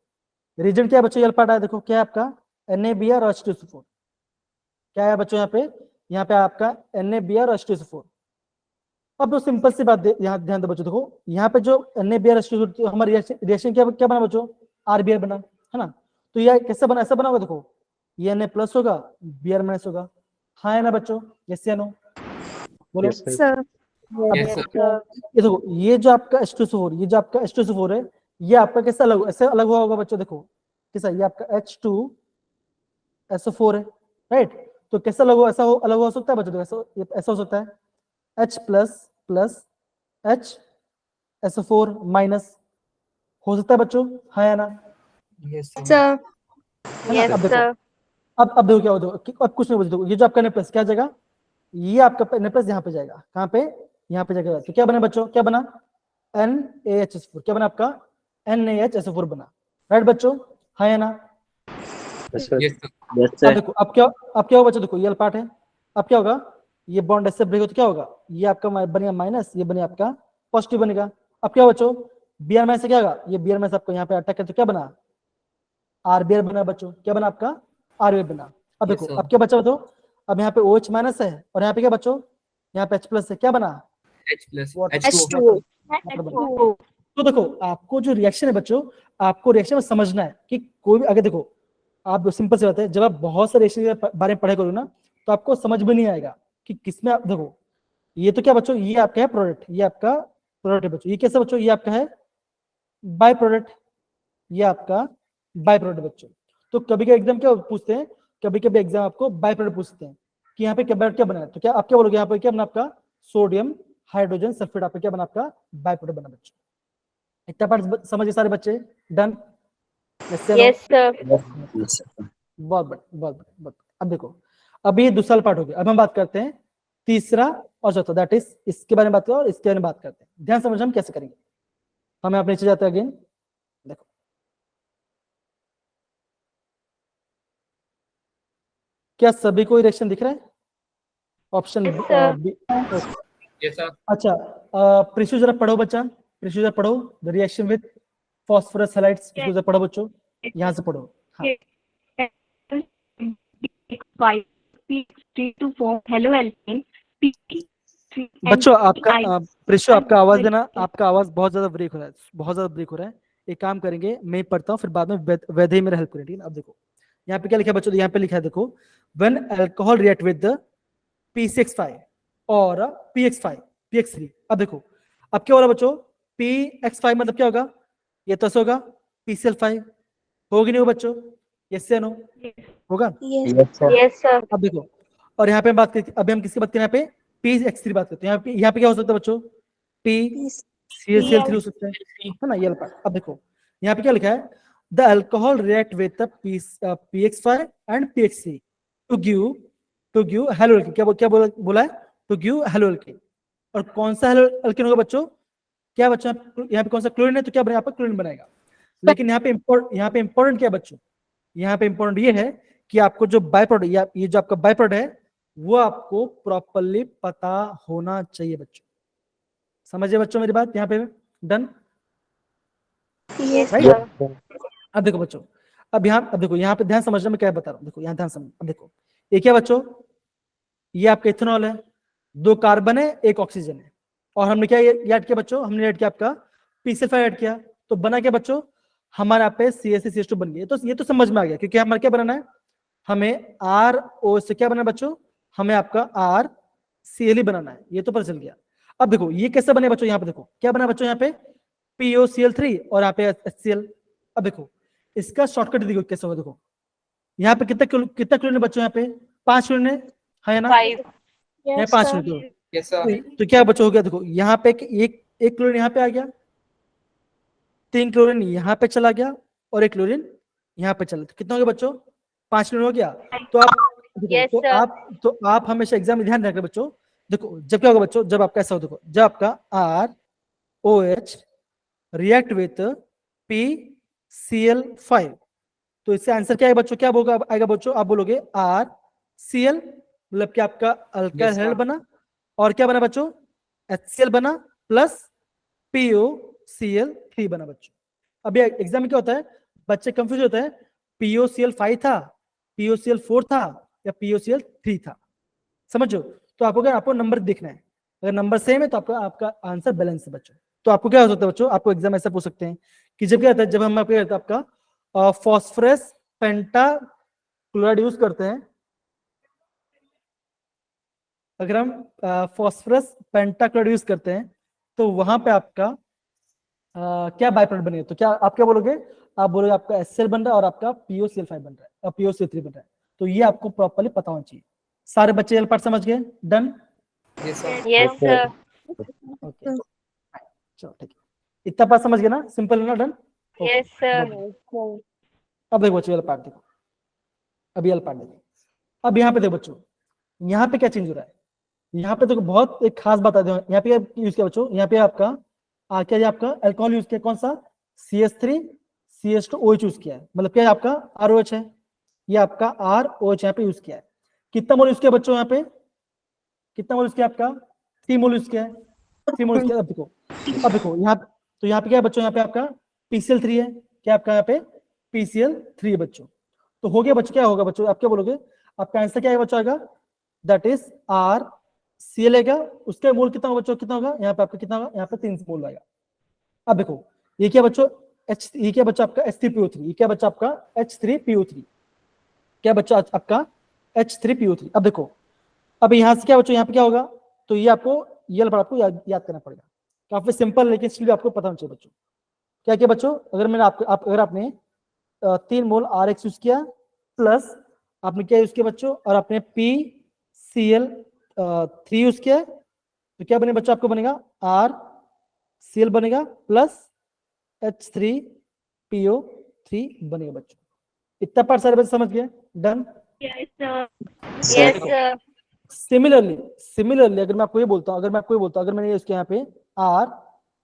रीजन क्या है बच्चों, ये पार्ट आया, देखो क्या है आपका NaBr और H2SO4, क्या है बच्चों यहाँ पे आपका NaBr और H2SO4। अब तो सिंपल सी बात यहाँ ध्यान दो बच्चों, देखो यहाँ पे जो NaBr H2SO4 हमारा रिएक्शन क्या बना बच्चों, RBr बना, है ना, तो ये कैसे बना, ऐसा बना होगा, देखो ये Na प्लस होगा, Br माइनस होगा, हाँ है ना बच्चों, यस या नो, बोलो। Yes, sir. Sir. Yes sir, Sir. ये देखो, ये जो आपका H2SO4, ये जो आपका H2SO4 है, ये आपका कैसा अलग, ऐसे अलग हुआ होगा बच्चों, देखो कैसा, ये आपका H2SO4 है, राइट। तो कैसा अलग हो, ऐसा हो, अलग हो सकता है बच्चों, ऐसा हो सकता है H plus plus HSO4 minus, हो सकता है बच्चों, हाँ या ना? Yes, sir. Sir. है ना? Yes, अब देखो, sir. अब देखो क्या हो, देखो अब कुछ नहीं बच्चों, देखो ये जो आपका नेप्लस क्या जाएगा, ये आपका नेप्लस यहाँ पे जाएगा, कहाँ पे, यहाँ पे जाएगा। तो क्या बना बच्चों, क्या बना, NaHSO4, क्या बना आपका, NaHSO4 बना, राइट बच्चों, हाँ या ना? Yes, sir. Yes, sir. Yes, अब sir. देखो, अब क्या होगा बच्चों, देखो ये पार्ट है, अब क्या होगा, ये बॉन्ड ऐसे ब्रेक हो तो क्या होगा, ये आपका बनेगा माइनस, ये बनेगा आपका पॉजिटिव बनेगा। अब क्या बच्चों, Br माइनस से क्या होगा, ये Br माइनस आपको यहाँ पे अटैक है, तो क्या बना, RBr बना बच्चों, क्या बना आपका, RBr बना। अब Yes, देखो sir. अब क्या बचा बताओ, अब यहाँ पे OH माइनस है और यहाँ पे क्या बच्चों, यहाँ पे H प्लस है, क्या बना, H plus water, H2O. Water बना। तो देखो आपको जो रिएक्शन है बच्चों, आपको रिएक्शन में समझना है कि कोई भी, अगर देखो आप सिंपल से बात है, जब आप बहुत सारे रिएक्शन के बारे में पढ़ाई करोगे ना, तो आपको समझ में नहीं आएगा कि किसमें आप देखो, ये तो क्या बच्चों, ये आपका है प्रोडक्ट, ये आपका प्रोडक्ट है बच्चों, ये कैसे बच्चों, ये आपका है बाय प्रोडक्ट, ये आपका बाय प्रोडक्ट बच्चों। तो कभी कभी एग्जाम क्या पूछते हैं, कभी कभी एग्जाम आपको बाय प्रोडक्ट पूछते हैं कि यहाँ पे क्या क्या बना है, तो क्या आप क्या बोलोगे, यहाँ पे क्या बना आपका, सोडियम हाइड्रोजन सल्फेट, आपका क्या बना, आपका बाय प्रोडक्ट बना बच्चों। इतना पार्ट समझिए सारे बच्चे, done? Yes, sir. Yes, sir. बहुत बढ़िया, बहुत बढ़िया, बहुत बढ़िया। अब देखो, अभी दूसरा पार्ट हो गया, अब हम बात करते हैं तीसरा और चौथा, दैट इज इसके बारे में बात करो और इसके बारे में बात करते हैं। ध्यान समझ हम कैसे करेंगे, हमें आप नीचे जाते हैं अगेन, देखो क्या सभी को रिएक्शन दिख रहा है, option Yes, sir. B. Yes, sir. अच्छा, प्रिशु जरा पढ़ो बच्चा, प्रिशु जरा पढ़ो, the reaction with phosphorus halides, इसको जरा पढ़ो बच्चों, यहाँ से पढ़ो। हाँ to form haloalkane बच्चों आपका प्रिशु, आपका आवाज देना, आपका आवाज बहुत ज्यादा ब्रेक हो रहा है, बहुत ज्यादा ब्रेक हो रहा है। एक काम करेंगे, मैं पढ़ता हूँ, फिर बाद में वैद्य मेरा हेल्प करें, ठीक है? अब देखो यहाँ पे क्या लिखा है बच्चों, यहाँ पे लिखा है देखो, when alcohol react with P6 5 और PX3। अब देखो अब क्या हो रहा है बच्चों, PX5 मतलब क्या होगा, ये तो होगा PCl5, होगी नहीं हो बच्चों, यस या नो, होगा? Yes, sir. Yes, sir. अब देखो, और यहाँ पे हम बात करते, अभी हम किसकी बात करें, यहाँ पे PX3 बात करते हैं, यहाँ पे क्या हो सकता है बच्चों, PCl3 हो सकता है ना, ये वाला part। अब देखो यहाँ पे क्या लिखा है, the alcohol react with PX5 and PX3 to give haloalkane, क्या बोला है, टू गिव हेलो अल्कीन। और कौन सा हेलो अल्कीन होगा बच्चों, क्या बच्चों, यहाँ पे कौन सा क्लोरीन है, तो क्या बनेगा, आपका क्लोरीन बनेगा। लेकिन यहाँ पे इंपॉर्टेंट क्या है बच्चों, यहाँ पे इंपॉर्टेंट ये है कि आपको जो बाय प्रोडक्ट, ये जो आपका बाय प्रोडक्ट है, वो आपको प्रॉपरली पता होना चाहिए बच्चों। समझिए बच्चों मेरी बात यहाँ पे, done? Yes, right? Yes, sir. sir. अब देखो बच्चों, अब देखो यहाँ पे ध्यान समझना, मैं क्या बता रहा हूँ, देखो यहाँ ध्यान समझ, अब देखो ये क्या बच्चों, ये आपका इथेनॉल है, 2 कार्बन है, 1 ऑक्सीजन है, और हमने क्या ऐड किया बच्चों, हमने ऐड किया आपका PCl5 ऐड किया, तो बना क्या बच्चों, हमारे यहाँ पे CH3CH2 बन गया। तो ये तो समझ में आ गया, क्योंकि हमारा क्या बनाना है, हमें RO से क्या बना बच्चों, हमें आपका RCl ही बनाना है, ये तो पता चल गया। अब देखो ये कैसे बने बच्चों, यहाँ पे देखो क्या बना बच्चों, यहाँ पे POCl3 और यहाँ पे HCl। अब देखो इसका शॉर्टकट देखो कैसे होगा, देखो यहाँ पे कितना क्लोरीन है बच्चों, यहाँ पे 5 क्लोरीन है ना, 5. यहाँ Yes, 5 sir. Chlorine. Yes, sir. तो क्या बच्चों हो गया, देखो यहाँ पे एक क्लोरीन यहाँ पे आ गया, 3 क्लोरीन यहाँ पे चला गया, और 1 क्लोरीन यहाँ पे चला, तो कितना हो गया बच्चों, 5 क्लोरीन हो गया। तो आप Yes, देखो, sir. तो आप हमेशा एग्जाम में ध्यान रखना बच्चों, देखो जब क्या होगा बच्चों, जब आपका ऐसा हो, देखो जब आपका ROH रिएक्ट विथ PCl5, तो इससे आंसर क्या है बच्चों, क्या होगा आएगा बच्चों, आप बोलोगे RCl, मतलब कि आपका अल्काइल Yes, हाइड्राइड sir. बना, और क्या बना बच्चों, HCl बना प्लस POCl3 बना बच्चों। अभी एग्जाम में क्या होता है, बच्चे कंफ्यूज होते हैं, POCl5 था, POCl4 था, या POCl3 था, समझो। तो आपको नंबर देखना है, अगर नंबर सेम है तो आपका आंसर बैलेंस है बच्चों। तो आपको क्या हो सकता है बच्चों, आपको एग्जाम ऐसा पूछ सकते हैं कि जब क्या होता है, जब हम आपका फॉस्फोरस पेंटाक्लोराइड यूज करते हैं, अगर हम फॉस्फोरस पेंटाक्लोराइड यूज करते हैं, तो वहां पे आपका क्या बाय प्रोडक्ट बनेगा, तो क्या आप क्या बोलोगे, आप बोलोगे आपका HCl बन रहा है और आपका POCl5 बन रहा है और POCl3 बन रहा है। तो ये आपको प्रॉपर्ली पता होना चाहिए। सारे बच्चे एल पार्ट समझ गए? Done. Yes, sir. Yes, sir. Okay चलो ठीक है, इतना पार्ट समझ गए ना, सिंपल है ना? डन। Yes, sir. अब देखो बच्चों एल पार्ट देखो, अभी एल पार्ट देखो। अब यहाँ पे देखो बच्चों, यहाँ पे क्या चेंज हो रहा है, यहाँ पे देखो बहुत एक खास बात आती है। यहाँ पे यूज किया बच्चों, यहाँ पे आपका क्या है, आपका अल्कोहल यूज किया, कौन सा, CH3 CH2OH यूज किया है, मतलब क्या है आपका ROH है, ये आपका ROH यहाँ पे यूज किया है। कितना मोल यूज किया बच्चों, यहाँ पे कितना मोल यूज किया आपका, 3 मोल यूज किया है, 3 मोल यूज किया। अब देखो यहाँ, तो यहाँ पे क्या है बच्चों, यहाँ पे आपका PCl3 है, क्या आपका यहाँ पे PCl3 है बच्चों। तो हो गया बच्चों, क्या होगा बच्चों, आप क्या बोलोगे, आपका आंसर क्या है बच्चों आएगा, दैट इज RCl आएगा। उसका मोल कितना होगा बच्चों, कितना होगा यहाँ पे आपका, कितना होगा यहाँ पे 3 मोल आएगा। अब देखो ये क्या बच्चों, ये क्या बच्चा आपका H3PO3, ये क्या बच्चा आपका H3PO3, क्या बच्चा आपका H3PO3। अब देखो, अब यहाँ से क्या बच्चों, यहाँ पे क्या होगा, तो ये आपको ये पर आपको याद करना पड़ेगा, काफी सिंपल, लेकिन इसलिए आपको पता होना चाहिए बच्चों। क्या क्या बच्चों, अगर मैंने अगर आपने 3 मोल RX यूज किया, प्लस आपने क्या यूज किया बच्चों, और आपने PCl3 यूज किया, तो क्या बने बच्चों, आपको बनेगा RCl बनेगा प्लस H3PO3 बनेगा बच्चों। इतना पार्ट सारे बच्चे समझ गए? Done. Yes, sir. Yes, sir. Similarly अगर मैं आपको ये बोलता हूँ, अगर मैंने यूज किया यहाँ पे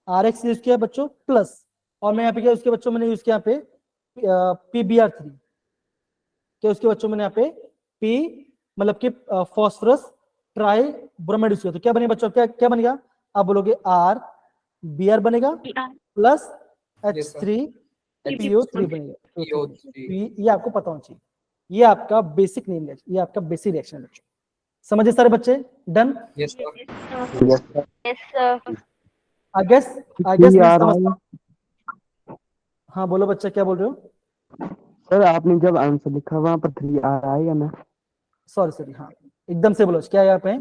RX यूज किया बच्चों प्लस, और मैं यहाँ पे क्या यूज किया बच्चों, मैंने यूज किया यहाँ पे PBr3, क्या उसके बच्चों मैंने यहाँ पे P मतलब कि फॉस्फोरस ट्राई ब्रोमाइड यूज किया, तो क्या बनेगा बच्चों, क्या बनेगा, आप बोलोगे RBr बनेगा प्लस H3PO3 बनेगा। ये आपको पता होना चाहिए, ये आपका बेसिक नेम रिएक्शन, ये आपका बेसिक रिएक्शन है बच्चों। समझे सारे बच्चे? Done. Yes, sir. Yes, sir. I guess मैं समझता हूं। हाँ बोलो बच्चा, क्या बोल रहे हो? सर आपने जब आंसर लिखा वहां पर 3 आ रहा है या ना? सॉरी हाँ, एकदम से बोलो, क्या है यहाँ पे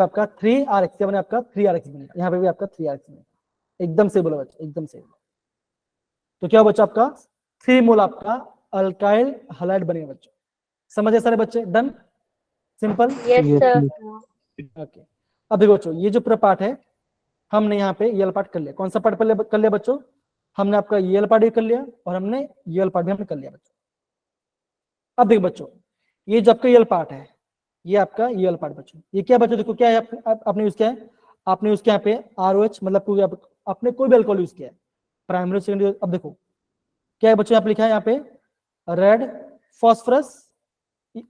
आपका 3RX, क्या बने आपका 3RX बनेगा, यहाँ पे भी आपका 3RX बनेगा। एकदम से बोलो बच्चा, एकदम से। तो क्या बच्चा आपका 3 मोल आपका अल्काइल हैलाइड बनेगा बच्चों। समझे सारे बच्चे? Done, simple. Yes, sir. Okay अब देखो बच्चों, ये जो पूरा पार्ट है हमने यहाँ पे ये पार्ट कर लिया। कौन सा पार्ट कर लिया बच्चों, हमने आपका ये पार्ट भी कर लिया और हमने ये पार्ट भी हमने कर लिया बच्चों। अब देखो बच्चों, ये जो आपका ये पार्ट है, ये आपका ये पार्ट बच्चों, ये क्या बच्चों, देखो क्या है, आपने यूज किया है, आपने यूज किया यहाँ पे ROH, मतलब आपने कोई भी अल्कोहल यूज किया है, प्राइमरी सेकेंडरी। अब देखो क्या है बच्चों, यहाँ पे लिखा है, यहाँ पे रेड फॉस्फोरस,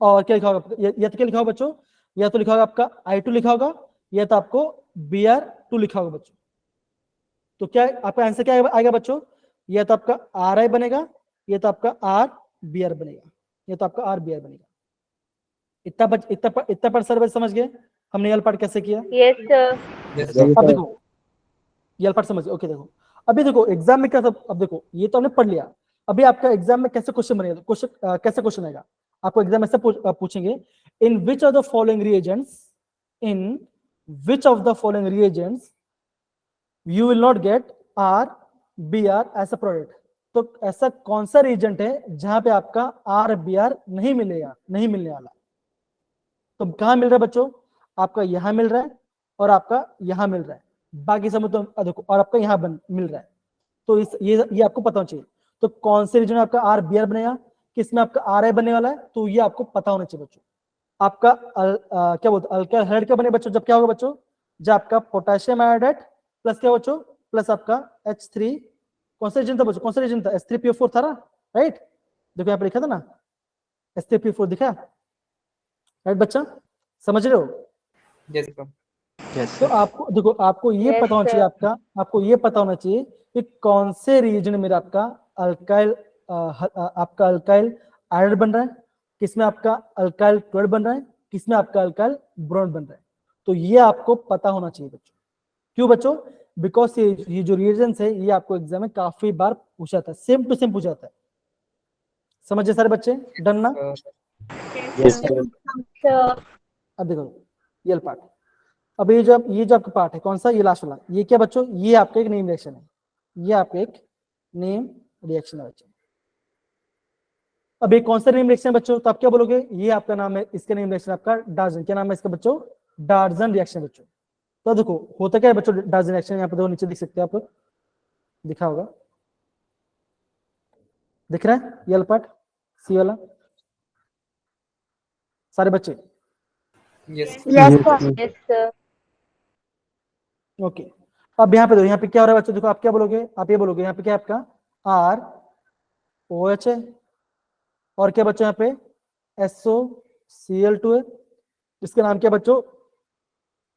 और क्या लिखा होगा, या तो क्या लिखा होगा बच्चों, या तो लिखा होगा आपका I2 लिखा होगा, या तो आपको Br2 लिखा होगा बच्चों। तो क्या आपका आंसर क्या आएगा बच्चों, या तो आपका RI बनेगा, या तो आपका RBr बनेगा, या तो आपका RBr बनेगा। इतना पर सर समझ गए हमने ये पार्ट कैसे किया? Yes, sir. Yes, sir. अब देखो ये पार्ट समझ गए, ओके। देखो अभी देखो एग्जाम में क्या सब, अब देखो ये तो हमने पढ़ लिया, अभी आपका एग्जाम में कैसे क्वेश्चन बनेगा, कैसे क्वेश्चन आएगा आपको एग्जाम में ऐसे पूछेंगे, in which of the following reagents you will not get RBr as a product. तो ऐसा कौन सा रिएजेंट है जहां पे आपका RBr नहीं मिलने वाला? तो कहां मिल रहा है बच्चों, आपका यहां मिल रहा है और आपका यहां मिल रहा है, बाकी सब तो देखो, और आपका यहां मिल रहा है। तो ये आपको पता होना चाहिए। तो कौन से रीजन में आपका RBr बनेगा, किसमें आपका RI बनने वाला है, तो ये आपको पता होना चाहिए बच्चों। आपका क्या बोलते हैं अल्काइल हैलाइड क्या बने बच्चों, जब क्या होगा बच्चों, जब आपका पोटेशियम आयोडाइड प्लस क्या बच्चों, प्लस आपका H3, कौन सा रीजन था बच्चों, कौन सा रीजन था, H3PO4 था ना, राइट? देखो यहाँ पे लिखा था ना H3PO4, दिखा, राइट बच्चा? समझ रहे हो? Yes, sir. तो आपको देखो, आपको ये Yes, पता होना चाहिए, sir. आपको ये पता होना चाहिए कि कौन से रीजन में आपका अल्काइल आयोडाइड बन रहा है, किसमें आपका अल्काइल क्लोराइड बन रहा है, किसमें आपका अल्काइल ब्रोमाइड बन रहा है। तो ये आपको पता होना चाहिए बच्चों। क्यों बच्चों? बिकॉज ये जो रीजन्स है ये आपको एग्जाम में काफी बार पूछा था, सेम टू सेम पूछा था। समझे सारे बच्चे? डन ना? Yes, sir. Sir. अब देखो ये पार्ट, अब ये जो आपका पार्ट है कौन सा, ये लास्ट वाला, ये क्या बच्चों, ये आपका एक नेम रिएक्शन है। ये आपका एक नेम रिएक्शन है बच्चों। अब एक कौन सा नेम रिएक्शन है बच्चों, तो आप क्या बोलोगे, ये आपका नाम है, इसका नेम रिएक्शन आपका डार्जन। क्या नाम है इसका बच्चों, डार्जन रिएक्शन बच्चों। तो देखो होता क्या है बच्चों डार्जन रिएक्शन, यहाँ पे देखो नीचे दिख सकते हैं आप, दिखा होगा, दिख रहा है ये वाला पार्ट, सी वाला, सारे बच्चे, Yes. Yes, sir. Yes, sir. Okay. अब यहाँ पे देखो, यहाँ पे क्या हो रहा है बच्चों, देखो आप क्या बोलोगे, आप ये बोलोगे यहाँ पे क्या है आपका आर ओ एच है, और क्या बच्चों यहाँ पे SOCl2 है, इसका नाम क्या बच्चों,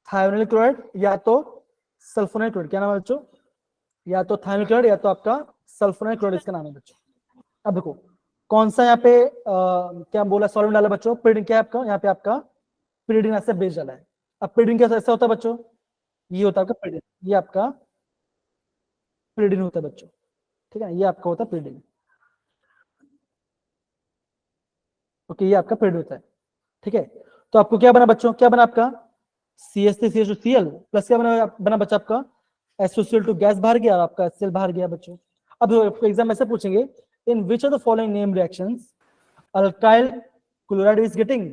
थायोनिल क्लोराइड या तो सल्फोनाइल क्लोराइड। क्या नाम है बच्चों, या तो थायोनिल क्लोराइड या तो आपका सल्फोनाइल क्लोराइड इसका नाम है बच्चों। अब देखो कौन सा यहाँ पे क्या बोला सॉल्वेंट डाला बच्चों, पिरिडिन। क्या है आपका यहाँ पे आपका पिरिडिन ऐसे बेस डाला है। अब पिरिडिन कैसा ऐसा होता है बच्चों, ये होता है आपका पिरिडिन, ये आपका पिरिडिन होता है बच्चों, ठीक है, ये आपका होता है पिरिडिन। ओके, ये आपका पिरिडिन होता है, ठीक है। तो आपको क्या बना बच्चों, क्या बना आपका CH3CH2Cl प्लस क्या बना बच्चा आपका SOCl2 गैस बाहर गया और आपका HCl बाहर गया बच्चों। अब आपको एग्जाम ऐसे पूछेंगे, in which of the following name reactions alkyl chloride is getting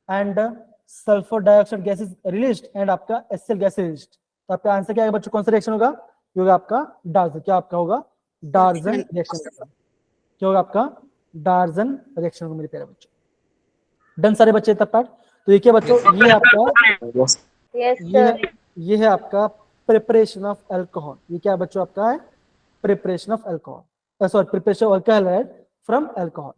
and sulphur dioxide gas is released and आपका HCl गैस रिलीज्ड। तो आपका आंसर क्या है बच्चों, कौन सा रिएक्शन होगा, ये होगा आपका डार्जन। क्या आपका होगा, डार्जन रिएक्शन होगा। क्या होगा आपका, डार्जन रिएक्शन होगा मेरे प्यारे बच्चों। डन सारे बच्चे तब पार्ट। तो ये क्या बच्चों, ये आपका Yes. Yes, ये sir. है, ये है आपका प्रिपरेशन ऑफ अल्कोहल। ये क्या बच्चों आपका है, preparation of alcohol, sorry preparation of alcohol from alcohol.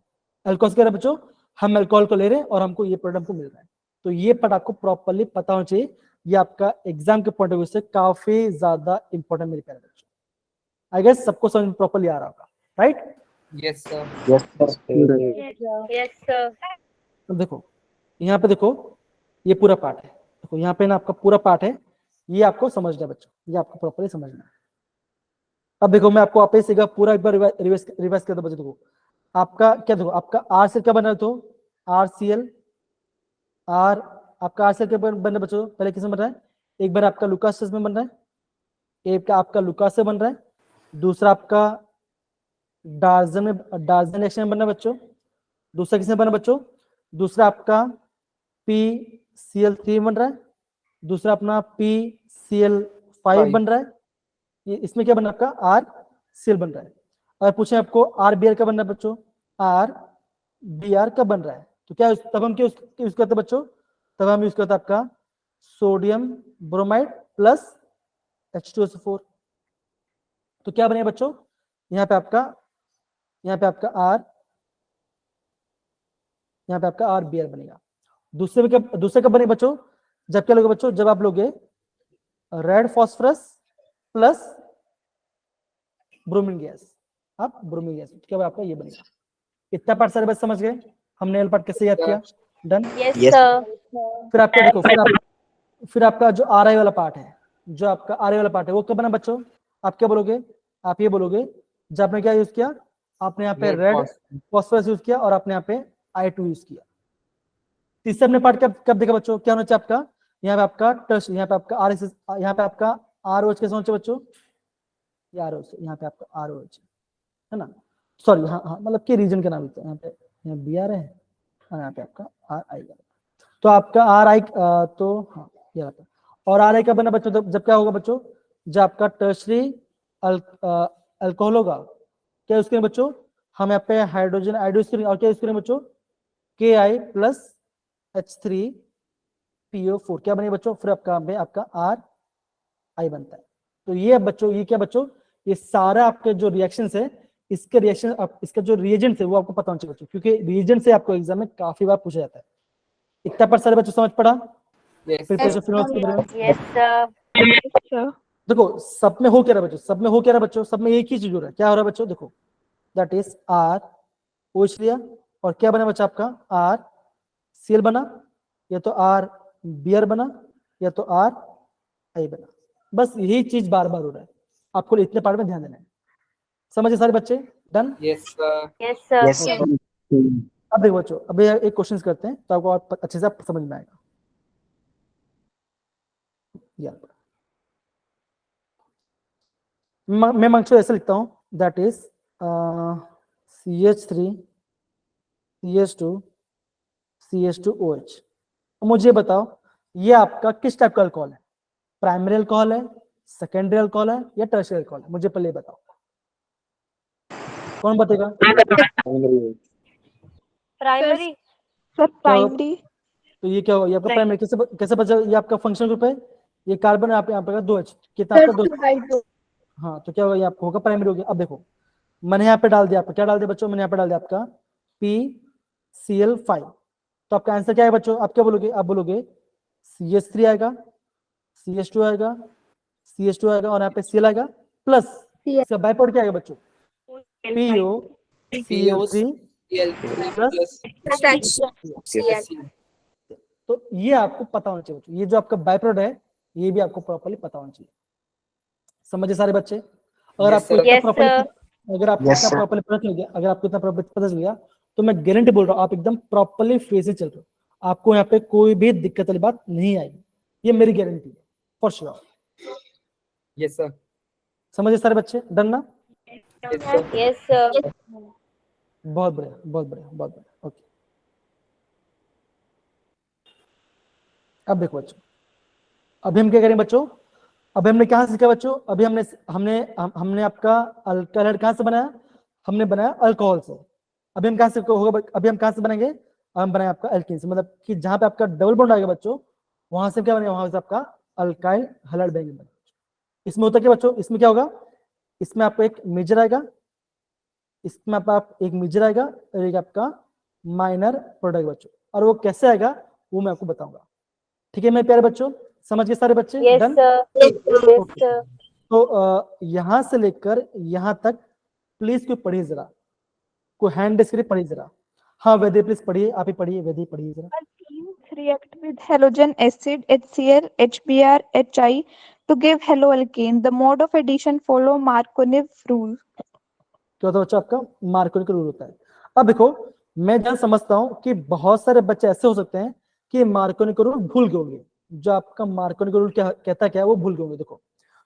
Alcohol क्या है बच्चों, हम अल्कोहल को ले रहे हैं और हमको ये प्रोडक्ट हमको मिल रहा है। तो ये पार्ट आपको प्रॉपर्ली पता होना चाहिए, ये आपका एग्जाम के पॉइंट ऑफ व्यू से काफी ज्यादा इंपॉर्टेंट मेरे प्यारे बच्चों। आई गेस सबको समझ प्रॉपर्ली आ रहा होगा, right. Yes, sir. Yes, sir. Yes, sir. अब देखो यहाँ पे देखो, ये पूरा पार्ट है, देखो यहाँ पे ना आपका पूरा पार्ट है, ये आपको समझना है बच्चों, ये आपको प्रॉपर्ली समझना है। अब देखो मैं आपको वापस एक पूरा एक बार रिवाइज कर दो बच्चों। देखो आपका क्या, देखो आपका आर से क्या बना है, तो RCl आर, आपका RCl क्या बन रहा है बच्चों, पहले किसमें बन रहा है, एक बार आपका लुकास में बन रहा है, एक आपका लुकास से बन रहा है, दूसरा आपका डार्जन रिएक्शन में बन रहा है बच्चों, दूसरा किसमें बना बच्चों, दूसरा आपका PCl3 बन रहा है, दूसरा अपना PCl5 बन रहा है, ये इसमें क्या बन रहा है आपका RCl बन रहा है। अगर पूछे आपको RBr का बन रहा है बच्चों, RBr का बन रहा है, तो क्या तब हम क्या यूज करते हैं बच्चों, तब हम यूज करते हैं आपका सोडियम ब्रोमाइड प्लस H2SO4। तो क्या बनेगा बच्चों, यहाँ पे आपका R, यहाँ पे आपका RBr बनेगा। दूसरे कब बने बच्चों, जब क्या लोगे बच्चों, जब आप लोगे red phosphorus plus bromine gas, आप ब्रोमीन गैस, क्या आपका ये बनेगा। इतना पार्ट सारे बच्चे समझ गए, हमने एल पार्ट कैसे याद किया, डन। Yes, Yes. sir. फिर आपका देखो, फिर आपका जो RI वाला पार्ट है, जो आपका RI वाला पार्ट है वो कब बना बच्चों, आप क्या बोलोगे, आप ये बोलोगे जब आपने क्या यूज किया, आपने यहाँ पे Red red phosphorus. Phosphorus use किया और आपने यहाँ पे I2 यूज किया। तीसरे अपने पार्ट कब देखा बच्चों, क्या होना चाहिए आपका, यहाँ पे आपका टच, यहाँ पे आपका RS, यहाँ पे आपका ROH कैसे होना चाहिए बच्चों, ये ROH, यहाँ पे आपका ROH है ना, सॉरी हाँ हाँ मतलब के रीजन का नाम है, यहाँ पे यहाँ BR है और यहाँ पे आपका RI है। तो आपका RI तो हाँ ये आता है। और RI का बना बच्चों जब क्या होगा बच्चों, जब आपका टर्शरी अल्कोहल होगा, क्या यूज करें बच्चों, हम यहाँ पे हाइड्रोजन आइड यूज करें, और क्या यूज करें बच्चों, Ki प्लस H3PO4, क्या बनेगा बच्चों, फिर आपका RI बनता है। तो ये बच्चों, ये क्या बच्चों, ये सारा आपके जो रिएक्शंस है, इसके रिएक्शन इसका जो रिएजेंट है वो आपको पता होना चाहिए बच्चों, क्योंकि रिएजेंट से आपको एग्जाम में काफी बार पूछा जाता है। इतना पर सारे बच्चों समझ पड़ा, Yes. प्रिपरेशन फिनोल्स के बारे में। Yes, sir. देखो सब में हो क्या रहा है बच्चों, सब में हो क्या रहा है बच्चों, सब में एक ही चीज हो रहा है, क्या हो रहा है बच्चों, देखो दैट इज OH लिया और क्या बना बच्चा आपका RCl बना, या तो RBr बना, या तो RI बना, बस यही चीज बार बार हो रहा है, आपको इतने पार्ट में ध्यान देना है। समझे सारे बच्चे, done. Yes, sir. Yes, sir. Yes, sir. अब देखो बच्चों, अब एक क्वेश्चन करते हैं तो आपको और अच्छे से समझ में आएगा। मैं मंगचू ऐसे लिखता हूँ, that is CH3 CH2 CH2OH। मुझे बताओ ये आपका किस टाइप का अल्कोहल है, प्राइमरी अल्कोहल है, सेकेंडरी अल्कोहल है या टर्शियरी अल्कोहल है? मुझे पहले बताओ, कौन बताएगा? प्राइमरी। सर क्या होगा? प्राइमरी। तो ये क्या होगा? ये आपका प्राइमरी कैसे कैसे बचा? ये आपका फंक्शनल ग्रुप है, ये कार्बन यहाँ पे 2H, कितना आपका 2? हाँ, तो क्या होगा? ये आपको होगा प्राइमरी हो गया। अब देखो मैंने यहाँ पे डाल दिया, आपका क्या डाल दिया बच्चों? मैंने यहाँ पे डाल दिया आपका PCl5। तो आपका आंसर क्या है बच्चों? आप क्या बोलोगे? आप बोलोगे CH3 आएगा, CH2 आएगा, CH2 आएगा और यहाँ पे Cl आएगा प्लस इसका बाय प्रोडक्ट क्या आएगा बच्चों? POCl3 plus. तो ये आपको पता होना चाहिए बच्चों, ये जो आपका बाय प्रोडक्ट है ये भी आपको प्रॉपर्ली पता होना चाहिए। समझे सारे बच्चे? अगर Yes, आपको sir. इतना Yes, प्रॉपर्ली sir. अगर आपको Yes, इतना sir. प्रॉपर्ली पता चल गया, अगर आपको इतना प्रॉपर्ली पता चल गया तो मैं गारंटी बोल रहा हूँ आप एकदम प्रॉपर्ली फेस से चल रहे हो, आपको यहाँ पे कोई भी दिक्कत वाली बात नहीं आएगी, ये मेरी गारंटी है फॉर श्योर। Yes, sir. समझे सारे बच्चे? डन ना? Yes, sir. Yes, sir. बहुत बढ़िया, बहुत बढ़िया, बहुत बढ़िया। ओके, अब देखो बच्चों, अभी हम क्या करें बच्चों? अभी हमने कहाँ सीखा बच्चों? अभी हमने हमने हमने आपका अल्कोहल कहाँ से बनाया? हमने बनाया अल्कोहल से। अभी हम कहाँ से होगा? अभी हम कहाँ से बनाएंगे? हम बनाए आपका एल्कीन से, मतलब कि जहाँ पे आपका डबल बॉन्ड आएगा बच्चों वहां से क्या बनेगा? वहां से आपका अल्काइल हैलाइड बनेगा। इसमें होता क्या बच्चों? इसमें क्या होगा? इसमें आपको एक मेजर आएगा, इसमें आप एक मेजर आएगा और एक आपका माइनर प्रोडक्ट बच्चों, और वो कैसे आएगा वो मैं आपको बताऊंगा। ठीक है मेरे प्यारे बच्चों, समझ गए सारे बच्चे? Yes, done? sir. Yes, okay, sir. तो यहाँ से लेकर यहाँ तक प्लीज कोई पढ़िए जरा, कोई हैंड रेस पढ़िए जरा। हाँ वैद्य प्लीज पढ़िए, आप ही पढ़िए, वैद्य पढ़िए जरा। Alkenes react with halogen acid HCl, HBr, Hi to give haloalkane. The mode of addition follow Markovitch rule. क्या होता है बच्चा? आपका मार्कोनी का रूल होता है। अब देखो मैं जहाँ समझता हूँ कि बहुत सारे बच्चे ऐसे हो सकते हैं कि मार्कोनी का रूल भूल गए होंगे, जो आपका मार्कोनी का रूल क्या कहता क्या है वो भूल गए होंगे। देखो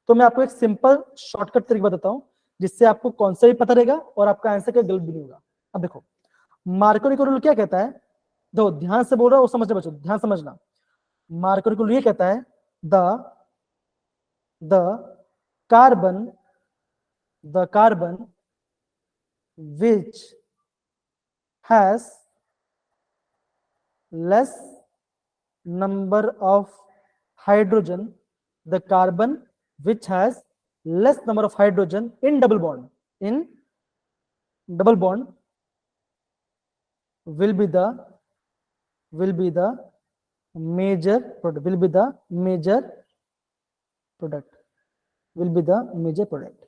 तो मैं आपको एक सिंपल शॉर्टकट तरीका बताता हूँ जिससे आपको कौन सा भी पता रहेगा और आपका आंसर का गलत भी नहीं होगा। अब देखो मार्कोनी का रूल क्या कहता है, देखो ध्यान से बोल रहा हूँ, समझना बच्चों, ध्यान समझना। मार्कोनी का रूल ये कहता है the carbon which has less number of hydrogen, the carbon which has less number of hydrogen in double bond will be the major product,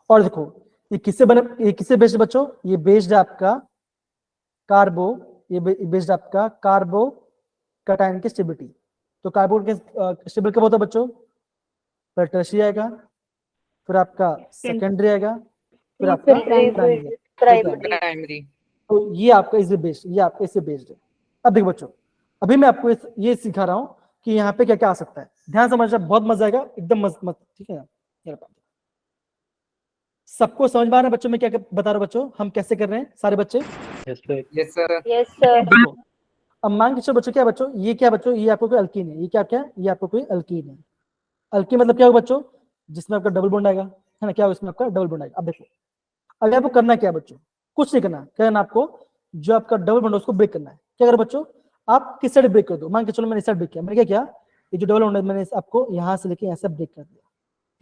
और देखो ये किससे बने, ये किससे बेस्ड बच्चों? ये बेस्ड है आपका कार्बो, ये बेस्ड आपका कार्बो कैटायन की स्टेबिलिटी। तो कार्बो के स्टेबिलिटी कब होता है बच्चों? फिर टर्शियरी आएगा, फिर आपका सेकेंडरी आएगा, फिर आपका प्राइमरी। Primary. तो ये आपका इससे बेस्ड, ये आपका इससे बेस्ड है। अब देखो बच्चों अभी मैं आपको ये सिखा रहा हूँ कि यहाँ पे क्या क्या आ सकता है, ध्यान समझना, बहुत मजा आएगा एकदम मत, ठीक है? सबको समझ में आ रहा है बच्चों मैं क्या बता रहा हूँ बच्चों, हम कैसे कर रहे हैं सारे बच्चे? Yes, sir. Yes, sir. Yes, sir. देखो अब मान के चलो बच्चों, क्या बच्चों ये क्या बच्चों? ये आपको कोई अल्कीन है, ये क्या क्या है? ये आपको कोई अल्कीन है। अल्कीन मतलब क्या होगा बच्चों? जिसमें आपका डबल बॉन्ड आएगा, है ना? क्या होगा? इसमें आपका डबल बॉन्ड आएगा। अब देखो अभी आपको करना क्या है बच्चों? कुछ नहीं करना, क्या करना आपको? जो आपका डबल बॉन्ड है उसको ब्रेक करना है। क्या करो बच्चों? आप किस साइड ब्रेक कर दो, मान के चलो मैंने इस साइड ब्रेक किया, मैंने क्या किया? ये जो डबल बॉन्ड है मैंने आपको यहाँ से लेके ऐसा ब्रेक कर दिया।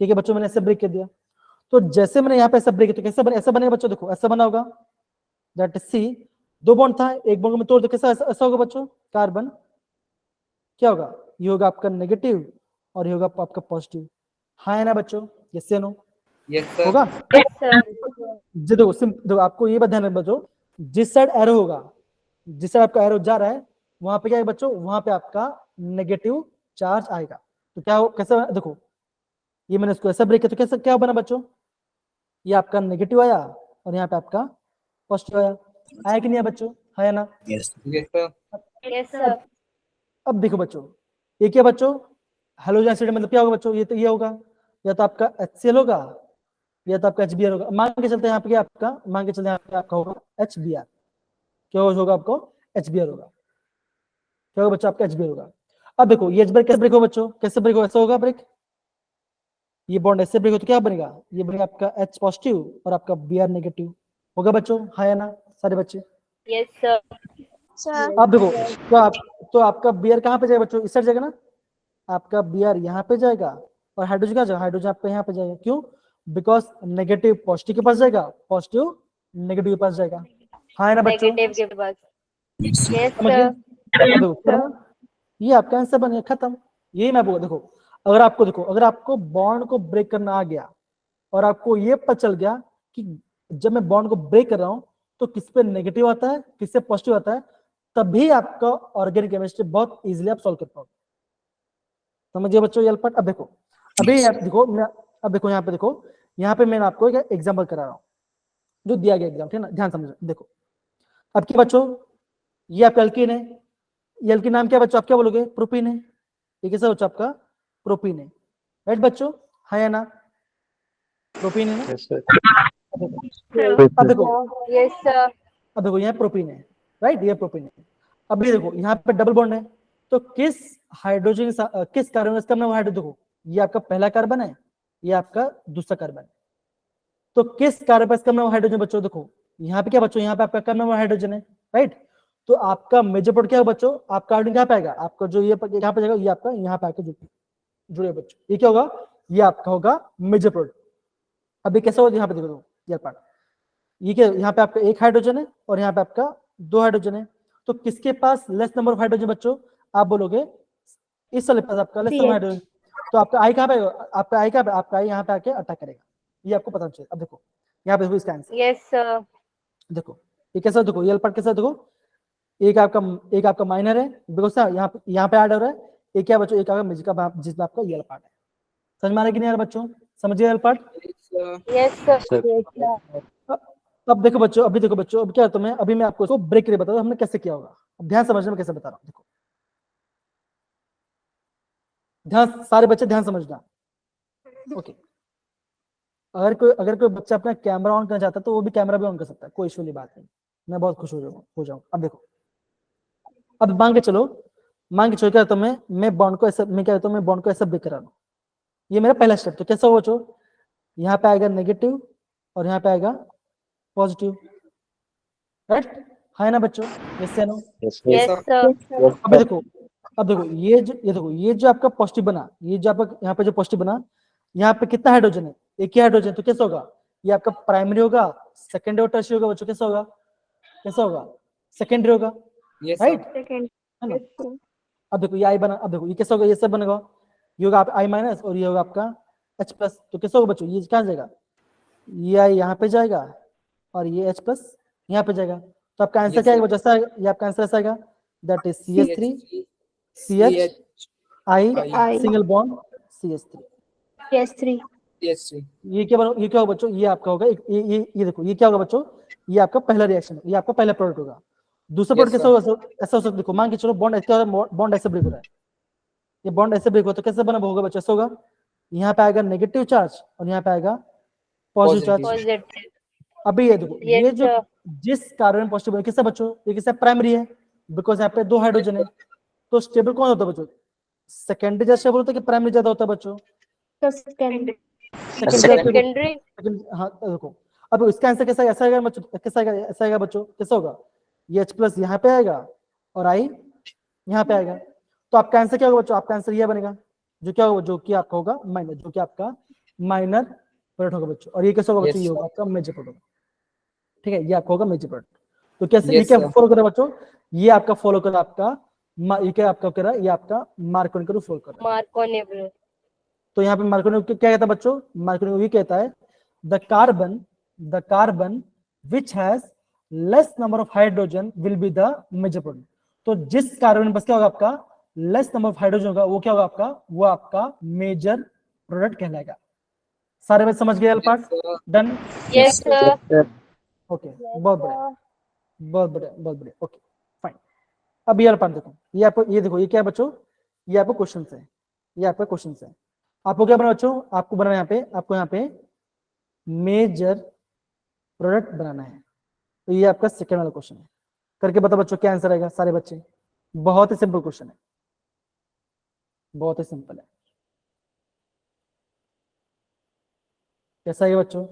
ठीक है बच्चों, मैंने ऐसे ब्रेक कर दिया। तो जैसे मैंने यहाँ पे ऐसा ब्रेक किया तो कैसा बने? ऐसा बनेगा बच्चों, देखो ऐसा बना होगा, दैट इज सी। दो बॉन्ड था, एक बॉन्ड में तोड़ दो, कैसा ऐसा होगा बच्चों? कार्बन क्या होगा? ये होगा आपका नेगेटिव और ये होगा आपका पॉजिटिव। हाँ है ना बच्चों? यस या नो? Yes, sir. होगा? Yes, sir. जी देखो आपको ये बात ध्यान रखना बच्चों, जिस साइड एरो होगा, जिस साइड आपका एरो जा रहा है वहां पे क्या है बच्चों? वहां पे आपका नेगेटिव चार्ज आएगा। तो क्या हो, कैसा? देखो ये मैंने इसको ऐसा ब्रेक किया तो कैसा क्या बना बच्चों? ये आपका नेगेटिव आया और यहाँ पे आपका पॉजिटिव आया कि नहीं आया बच्चों? है या ना? Yes. Yes, sir. Yes, sir. अब देखो बच्चों ये क्या बच्चों? हेलोजन एसिड मतलब क्या होगा बच्चों? ये तो ये होगा, या तो आपका HCl होगा ये तो आपका HBr होगा। मान के चलते हैं यहाँ पे क्या आपका, मान के चलते हैं यहाँ पे आपका होगा HBr। क्या होगा आपको? HBr होगा। क्या होगा बच्चों? आपका HBr होगा। अब देखो ये HBr कैसे ब्रेक होगा बच्चों? कैसे ब्रेक होगा? ऐसा होगा ब्रेक, ये बॉन्ड ऐसे ब्रेक हो तो क्या बनेगा? ये बनेगा आपका H पॉजिटिव और आपका Br नेगेटिव होगा बच्चों। हाँ या ना सारे बच्चे? Yes, sir. अब देखो तो आपका Br कहाँ पे जाएगा बच्चों? इस साइड जाएगा ना, आपका Br यहाँ पे जाएगा और हाइड्रोजन कहाँ जाएगा? हाइड्रोजन आपका यहाँ पे जाएगा। क्यों? बिकॉज नेगेटिव पॉजिटिव के पास जाएगा, पॉजिटिव नेगेटिव के पास जाएगा। हाँ है ना बच्चों? Negative के पास। Yes, समझ गए? sir. अब देखो खत्म? ये आपका आंसर बने खत्म। यही मैं बोल, देखो अगर आपको बॉन्ड को ब्रेक करना आ गया और आपको ये पता चल गया कि जब मैं बॉन्ड को ब्रेक कर रहा हूं तो किस पे नेगेटिव आता है, किस से पॉजिटिव आता है, तभी आपका ऑर्गेनिक केमिस्ट्री बहुत इजीली आप सॉल्व कर पाओगे। समझिए बच्चों ये पार्ट। अब देखो अभी आप देखो अब देखो यहाँ पे देखो, यहाँ पे मैं आपको एक एग्जांपल करा रहा हूँ जो दिया गया एग्जाम, ठीक है ना? ध्यान समझो। देखो अब क्या बच्चों, ये आपका एल्कीन है, ये एल्कीन नाम क्या बच्चों? आप क्या बोलोगे? प्रोपीन है। ये कैसा बच्चों? आपका प्रोपीन है, राइट बच्चों? हाँ या ना? प्रोपीन है ना? Yes, sir. अब देखो Yes, sir. अब देखो यहाँ प्रोपीन है, राइट? ये प्रोपीन है। अब ये देखो यहाँ पे डबल बॉन्ड है, तो किस हाइड्रोजन किस कार्बन इसका नाम हाइड्रोजन? देखो ये आपका पहला कार्बन है, ये आपका दूसरा कार्बन है, तो किस कार्बन इसका नाम हाइड्रोजन बच्चों? देखो यहाँ पे क्या बच्चों? यहाँ पे आपका क्या नाम हाइड्रोजन है, राइट? तो आपका मेजर प्रोडक्ट क्या होगा बच्चों? आपका हाइड्रोजन कहाँ पे आएगा? आपका जो ये यहाँ पे जाएगा, ये आपका यहाँ पे आके जुड़े बच्चों, ये क्या होगा? ये आपका होगा मेजर प्रोडक्ट। अभी कैसा होगा? यहाँ पे देखो ये पार्ट, ये क्या? यहाँ पे आपका एक हाइड्रोजन है और यहाँ पे आपका दो हाइड्रोजन है, तो किसके पास लेस नंबर ऑफ हाइड्रोजन बच्चों? आप बोलोगे इस वाले पास आपका लेस नंबर हाइड्रोजन, तो आपका आई कहाँ पे? आपका आई कहाँ पे? आपका आई यहाँ पे आके अटैक करेगा, ये आपको पता चाहिए। अब देखो यहाँ पे देखो इसका आंसर, Yes, sir. देखो ये कैसा? देखो ये पार्ट कैसा? देखो एक आपका माइनर है, बिकॉज यहाँ पे ऐड हो रहा है। एक क्या बच्चों? एक आपका मेजर जिसमें आपका ये पार्ट है। समझ में आ रहा है कि नहीं आ रहा बच्चों? समझिए पार्ट। Yes, sir. Sir. अब देखो बच्चों, अभी देखो बच्चों, अब क्या है तुम्हें, अभी मैं आपको इसको ब्रेक करके बता दूं हमने कैसे किया होगा। अब ध्यान समझने में कैसे बता रहा हूँ, देखो ध्यान, सारे बच्चे ध्यान समझना। ओके, अगर कोई बच्चा अपना कैमरा ऑन करना चाहता है तो वो भी कैमरा भी ऑन कर सकता है, कोई इशू वाली बात नहीं, मैं बहुत खुश हो जाऊँ। अब देखो, अब मान के चलो क्या तो मैं बॉन्ड को ऐसा, मैं क्या कहता हूँ, मैं बॉन्ड को ऐसा ब्रेक करा रहा हूँ। ये मेरा पहला स्टेप, तो कैसा होगा बच्चों? यहाँ पे आएगा नेगेटिव और यहाँ पे आएगा पॉजिटिव, राइट? है ना बच्चों? यस या no? Yes, sir. Yes, sir. अब देखो ये जो आपका पॉजिटिव बना, ये जो आपका यहाँ पे जो पॉजिटिव बना, यहाँ पे कितना हाइड्रोजन है? एक ही हाइड्रोजन, तो कैसा होगा? ये आपका प्राइमरी होगा, सेकेंडरी और टर्शियरी होगा बच्चों। कैसा होगा? सेकेंडरी होगा, Yes, राइट? sir. है ना? अब देखो ये आई बना, अब देखो ये कैसा होगा? ये सब बनेगा, ये होगा आप आई माइनस और ये होगा आपका H प्लस, तो कैसा होगा बच्चों? ये कहाँ जाएगा? ये आई यहाँ पे जाएगा और ये H प्लस यहाँ पे जाएगा, तो आपका आंसर Yes, क्या sir. आएगा? जैसा ये आपका आंसर ऐसा आएगा, that is CH3 CH I single bond CH3। Yes, 3. Yes, sir. ये क्या होगा बच्चों? ये आपका होगा ये देखो ये क्या होगा बच्चों? ये आपका पहला रिएक्शन, ये आपका पहला प्रोडक्ट होगा। दूसरा Yes, प्रोडक्ट कैसा होगा? ऐसा हो सकता है, देखो मान के चलो बॉन्ड ऐसे ब्रेक हो रहा है, ये बॉन्ड ऐसे ब्रेक हो तो कैसे बना होगा बच्चों? ऐसा होगा, यहाँ पे आएगा नेगेटिव चार्ज और यहाँ पे आएगा पॉजिटिव चार्ज। Positive. अभी ये देखो Yes, ये जो sir. जिस कार्बन पॉजिटिव बना किससे बच्चों? ये किससे? प्राइमरी है, बिकॉज यहाँ पे दो हाइड्रोजन है, तो स्टेबल कौन होता है बच्चों? सेकेंडरी ज्यादा स्टेबल होता है कि प्राइमरी ज्यादा होता है बच्चों? Secondary. हाँ देखो, अब इसका आंसर कैसा ऐसा आएगा बच्चों? ऐसा आएगा बच्चों, कैसा होगा? ये H प्लस यहाँ पे आएगा और आई यहाँ पे आएगा, तो आपका आंसर क्या होगा बच्चों? आपका आंसर ये बनेगा, जो क्या होगा? जो कि आपका होगा माइनर, जो कि आपका माइनर प्रोडक्ट होगा बच्चों। और ये कैसा होगा बच्चों? Yes, ये होगा आपका मेजर प्रोडक्ट, ठीक है? ये आपका होगा मेजर प्रोडक्ट। तो कैसे ये Yes, क्या sir. फॉलो करेगा बच्चों? ये आपका फॉलो करेगा आपका ये क्या आपका कह रहा है? ये आपका मार्कोनी का रूल फॉलो कर रहा है। Marconi. तो यहाँ पे मार्कोनी क्या कहता है बच्चों? मार्कोनी ये कहता है the carbon which has less number of hydrogen will be the major product. तो जिस कार्बन बस क्या होगा आपका लेस नंबर ऑफ हाइड्रोजन होगा, वो क्या होगा आपका? वो आपका मेजर प्रोडक्ट कहलाएगा। सारे में समझ गए part? Done? Yes, sir. Okay, बहुत बढ़िया। Okay fine. अब ये पार्ट देखो, ये आपको ये देखो, ये क्या है बच्चों? ये आपको क्वेश्चन है, ये आपका क्वेश्चन है। आपको क्या बनाना बच्चों? आपको बनाना यहाँ पे मेजर प्रोडक्ट बनाना है। तो ये आपका सेकेंड वाला क्वेश्चन है। करके बताओ बच्चों क्या आंसर आएगा सारे बच्चे। बहुत ही सिंपल क्वेश्चन है, बहुत ही सिंपल है। कैसा है बच्चों?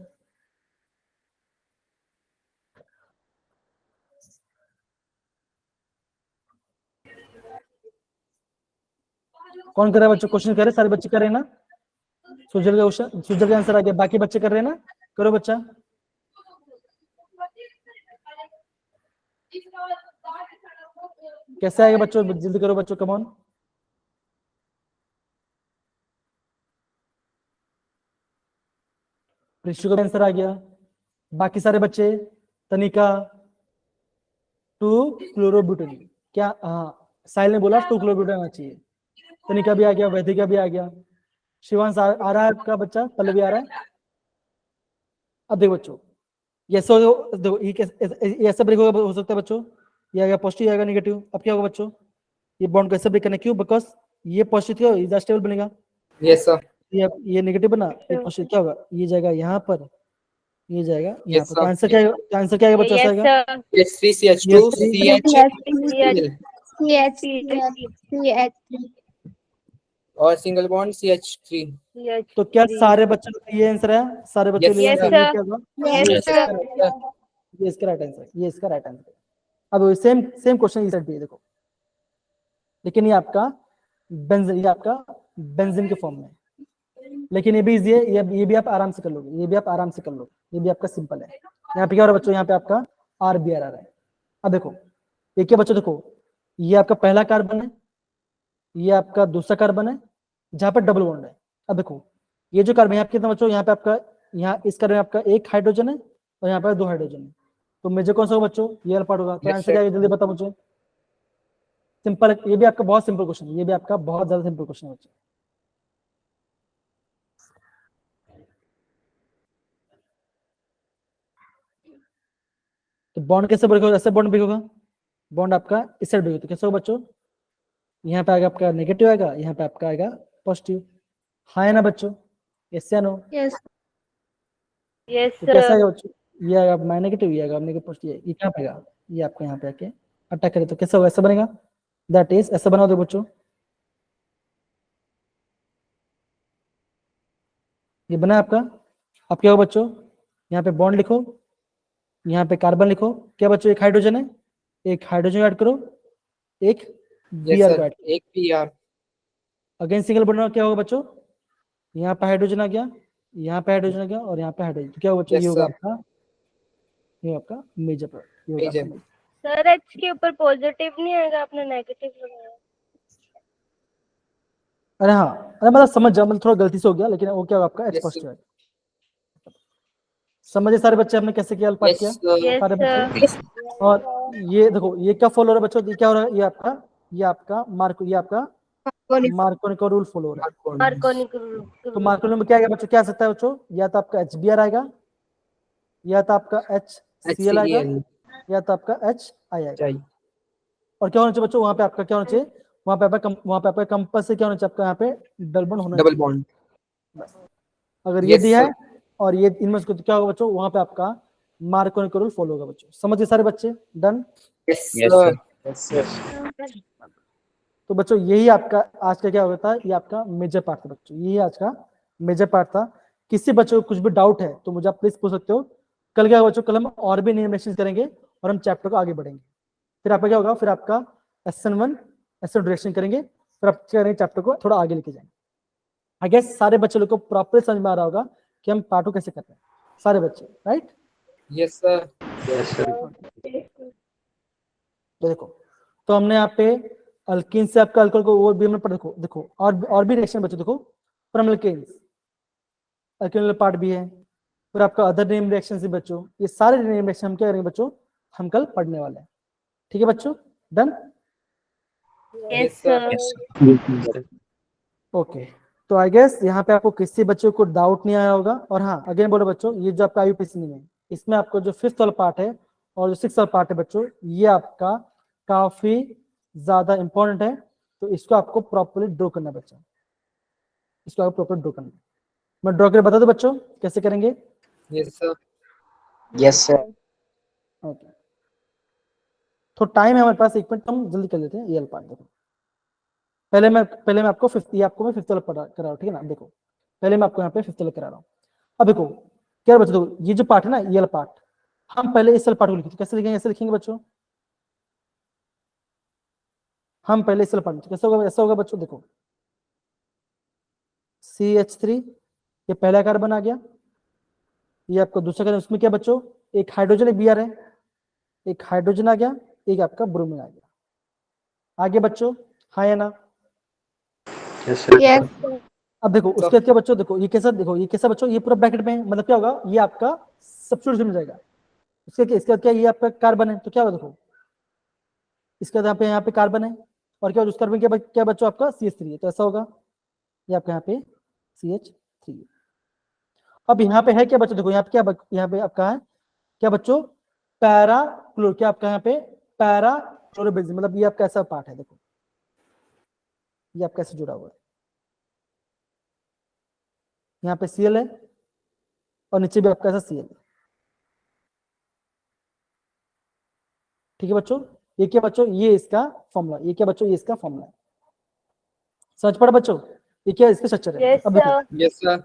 कौन कर रहा है बच्चों? क्वेश्चन कर रहे सारे बच्चे कर रहे हैं ना? सुजल का क्वेश्चन, सुजल का आंसर आ गया, बाकी बच्चे कर रहे हैं ना? करो बच्चा। कैसे आएगा बच्चों? जल्दी करो बच्चों, कम ऑन। प्रिशु का आंसर आ गया, बाकी सारे बच्चे। तनिका, 2 क्लोरोब्यूटेन। क्या? हाँ, साहिल ने बोला 2 क्लोरोब्यूटेन आना चाहिए। तनिका भी आ गया, वैदिका भी आ गया। शिवांश आ रहा है आपका बच्चा, पल्लवी आ रहा है। अब देखो बच्चों, ये देखो ये ऐसा ब्रेक हो सकता है बच्चों, ये आएगा पॉजिटिव, आएगा नेगेटिव। अब क्या होगा बच्चों? ये बॉन्ड कैसे ब्रेक करना? क्यों? बिकॉज ये पॉजिटिव थी, इज स्टेबल बनेगा। Yes, sir. ये नेगेटिव बना, ये पॉजिटिव, क्या होगा? ये जाएगा यहाँ पर, ये जाएगा यहाँ Yes, पर। तो sir. आंसर क्या आएगा? आंसर क्या आएगा बच्चों? Yes, आएगा sir. H3CH2 Yes, CH और सिंगल बॉन्ड CH3। तो क्या सारे बच्चों का ये आंसर है? सारे बच्चों Yes, लिए Yes, आंसर sir. ये क्या होगा? Yes, ये sir. इसका राइट आंसर, ये इसका राइट आंसर। अब सेम सेम क्वेश्चन इस साइड पे देखो, लेकिन ये आपका बेंजीन, ये आपका बेंजीन के फॉर्म में है। लेकिन ये भी इजी है, ये भी आप आराम से कर लोगे, ये भी आप आराम से कर लोगे, ये भी आपका सिंपल है। यहाँ पे क्या हो रहा है बच्चों? यहाँ पे आपका RBr आ रहा है। अब देखो ये क्या बच्चों? देखो ये आपका पहला कार्बन है, ये आपका दूसरा कार्बन है जहां पर डबल बॉन्ड है। अब देखो ये जो कार्बन यहाँ कितना बच्चों? यहाँ पे आपका, यहाँ इस कार्बन में आपका 1 हाइड्रोजन है और यहाँ पर 2 हाइड्रोजन है। तो मेजर कौन सा होगा बच्चों? ये वाला पार्ट होगा। तो Yes, आंसर sir. क्या है जल्दी बताओ मुझे। सिंपल है, ये भी आपका बहुत सिंपल क्वेश्चन है, ये भी आपका बहुत ज्यादा सिंपल क्वेश्चन है बच्चों। तो बॉन्ड कैसे ब्रेक होगा? ऐसे बॉन्ड ब्रेक होगा, बॉन्ड आपका इस साइड ब्रेक होगा। तो कैसे होगा बच्चों? यहाँ पे आएगा आपका नेगेटिव, आएगा यहाँ पे आपका आएगा पॉजिटिव। हाँ है ना बच्चों? यस या नो? Yes, तो कैसा sir. आएगा बच्चों? ये आएगा माइ नेगेटिव, ये आएगा नेगेटिव पॉजिटिव, ये क्या आएगा? ये आपको यहाँ पे आके अटैक करे तो कैसा होगा? ऐसा बनेगा। दैट इज, ऐसा बना दो बच्चों, ये बना आपका। अब क्या होगा बच्चों? यहाँ पे बॉन्ड लिखो, यहाँ पे कार्बन लिखो। क्या बच्चों? एक हाइड्रोजन है, एक हाइड्रोजन ऐड करो, एक Yes, Br sir. को ऐड। एक PR। अगेन सिंगल बॉन्ड, क्या होगा बच्चों? यहाँ पे हाइड्रोजन आ गया, यहाँ पे हाइड्रोजन आ गया और यहाँ पे हाइड्रोजन। तो क्या होगा बच्चों? Yes, ये होगा sir. आपका, ये आपका मेजर प्रोडक्ट, ये होगा आपका Major. major। सर H के ऊपर पॉजिटिव नहीं आएगा, आपने नेगेटिव लगाया। अरे हाँ, अरे मतलब समझ जाओ, मतलब थोड़ा गलती से हो गया, लेकिन वो क्या होगा आपका H Yes, पॉजिटिव है। समझे सारे बच्चे आपने कैसे किया? पार्ट Yes, किया sir. Yes, सारे बच्चे? sir. और ये देखो ये क्या फॉलो हो रहा है बच्चों? ये क्या हो रहा है? ये आपका मार्को, ये आपका मार्कोनी का रूल फॉलो हो रहा है। Marconi तो मार्कोनी में क्या आएगा बच्चों? क्या आ सकता है बच्चों? या तो आपका HBr आएगा, या तो आपका HCl आएगा, HCl। या तो आपका HI आएगा। चाहिए। और क्या होना चाहिए बच्चों? वहां पे आपका क्या होना चाहिए? वहां पे आपका कंपस से क्या होना चाहिए? आपका यहाँ पे डबल बॉन्ड होना डबल चाहिए। बॉन्ड। बस अगर ये Yes, दिया sir. है और ये इनमें से क्या होगा बच्चों? वहां पे आपका मार्कोनी का रूल फॉलो होगा बच्चों। समझ गए सारे बच्चे? Done. Yes, sir. Yes, sir. तो बच्चों यही आपका आज का क्या होता है? ये आपका मेजर पार्ट था बच्चों, यही आज का मेजर पार्ट था। किसी बच्चों को कुछ भी डाउट है तो मुझे आप प्लीज पूछ सकते हो। कल क्या होगा बच्चों? कल हम और भी एनिमेशन करेंगे और हम चैप्टर को आगे बढ़ेंगे। फिर आपका क्या होगा? फिर आपका SN1 SN डायरेक्शन करेंगे, फिर आप क्या करेंगे? चैप्टर को थोड़ा आगे लेके जाएंगे। आई गेस सारे बच्चे लोग को प्रॉपर समझ में आ रहा होगा कि हम पार्ट को कैसे करते हैं, सारे बच्चे, right? Yes, sir. Yes, sir. तो देखो, तो हमने यहाँ पे अल्कीन से आपका अल्कोहल को वो भी हमने पढ़ा। देखो देखो और भी रिएक्शन बच्चों देखो, फ्रॉम अल्केन्स अल्किल पार्ट भी है, फिर आपका अदर नेम रिएक्शन से बच्चों। ये सारे नेम रिएक्शन हम क्या करेंगे बच्चों? हम कल पढ़ने वाले हैं। ठीक है बच्चों? Done. Yes, sir. sir. Yes, sir. Okay, तो आई गेस यहाँ पे आपको किसी बच्चों को डाउट नहीं आया होगा। और हाँ अगेन बोलो बच्चों, ये जो आपका IUPAC नहीं है, इसमें आपको जो 5th वाला पार्ट है और जो 6th वाला पार्ट है बच्चों, ये आपका काफी ज्यादा इंपॉर्टेंट है। तो इसको आपको प्रॉपरली ड्रॉ करना है बच्चों, इसको आपको प्रॉपर ड्रॉ करना है। मैं ड्रॉ करके बता दूं बच्चों कैसे करेंगे? Yes, sir. Yes, sir. Okay, तो टाइम है हमारे पास 1 मिनट, हम जल्दी कर लेते हैं ये वाला पार्ट। देखो पहले मैं आपको फिफ्थ, ये आपको मैं फिफ्थ वाला पढ़ा करा रहा हूँ, ठीक है ना। देखो पहले मैं आपको यहाँ पे फिफ्थ वाला करा रहा हूँ। अब देखो क्या बच्चों, देखो ये जो पार्ट है ना, ये वाला पार्ट हम पहले इस वाले पार्ट को लिखेंगे। कैसे लिखेंगे? ऐसे लिखेंगे बच्चों, हम पहले इस वाले पार्ट कैसे होगा? ऐसा होगा बच्चों, देखो CH3 ये पहला कार्बन आ गया, ये आपका दूसरा कार्बन, उसमें क्या बच्चों, एक हाइड्रोजन एक Br है, एक हाइड्रोजन आ गया, एक आपका ब्रोमीन आ गया। आगे बच्चों, हाँ या ना? Yes, sir. Yes. अब देखो उसके बाद क्या बच्चों, देखो ये कैसा, देखो ये कैसा बच्चों, ये पूरा ब्रैकेट में है, मतलब क्या होगा, ये आपका सब्स्टिट्यूशन हो जाएगा। इसके बाद क्या, ये आपका कार्बन है, तो क्या होगा, देखो इसके बाद यहाँ पे कार्बन है, और क्या उस कार्बन क्या बच्चों आपका CH3 है, तो ऐसा होगा, ये आपका यहाँ पे CH3 है। अब यहाँ पे है क्या बच्चों, देखो यहाँ पे क्या, यहाँ पे आपका है क्या बच्चों, पैरा क्लोर, क्या आपका यहाँ पे पैरा क्लोरोबेंजीन, मतलब ये आपका ऐसा पार्ट है। देखो ये आपका ऐसे जुड़ा हुआ है, यहाँ पे Cl है और नीचे भी आपका ऐसा Cl है, ठीक है बच्चों। ये क्या बच्चों, ये इसका फॉर्मूला, ये क्या बच्चों, ये इसका फॉर्मूला है। समझ पड़ा बच्चों, ये क्या इसका स्ट्रक्चर है। Yes, अब देखो sir. Yes, sir.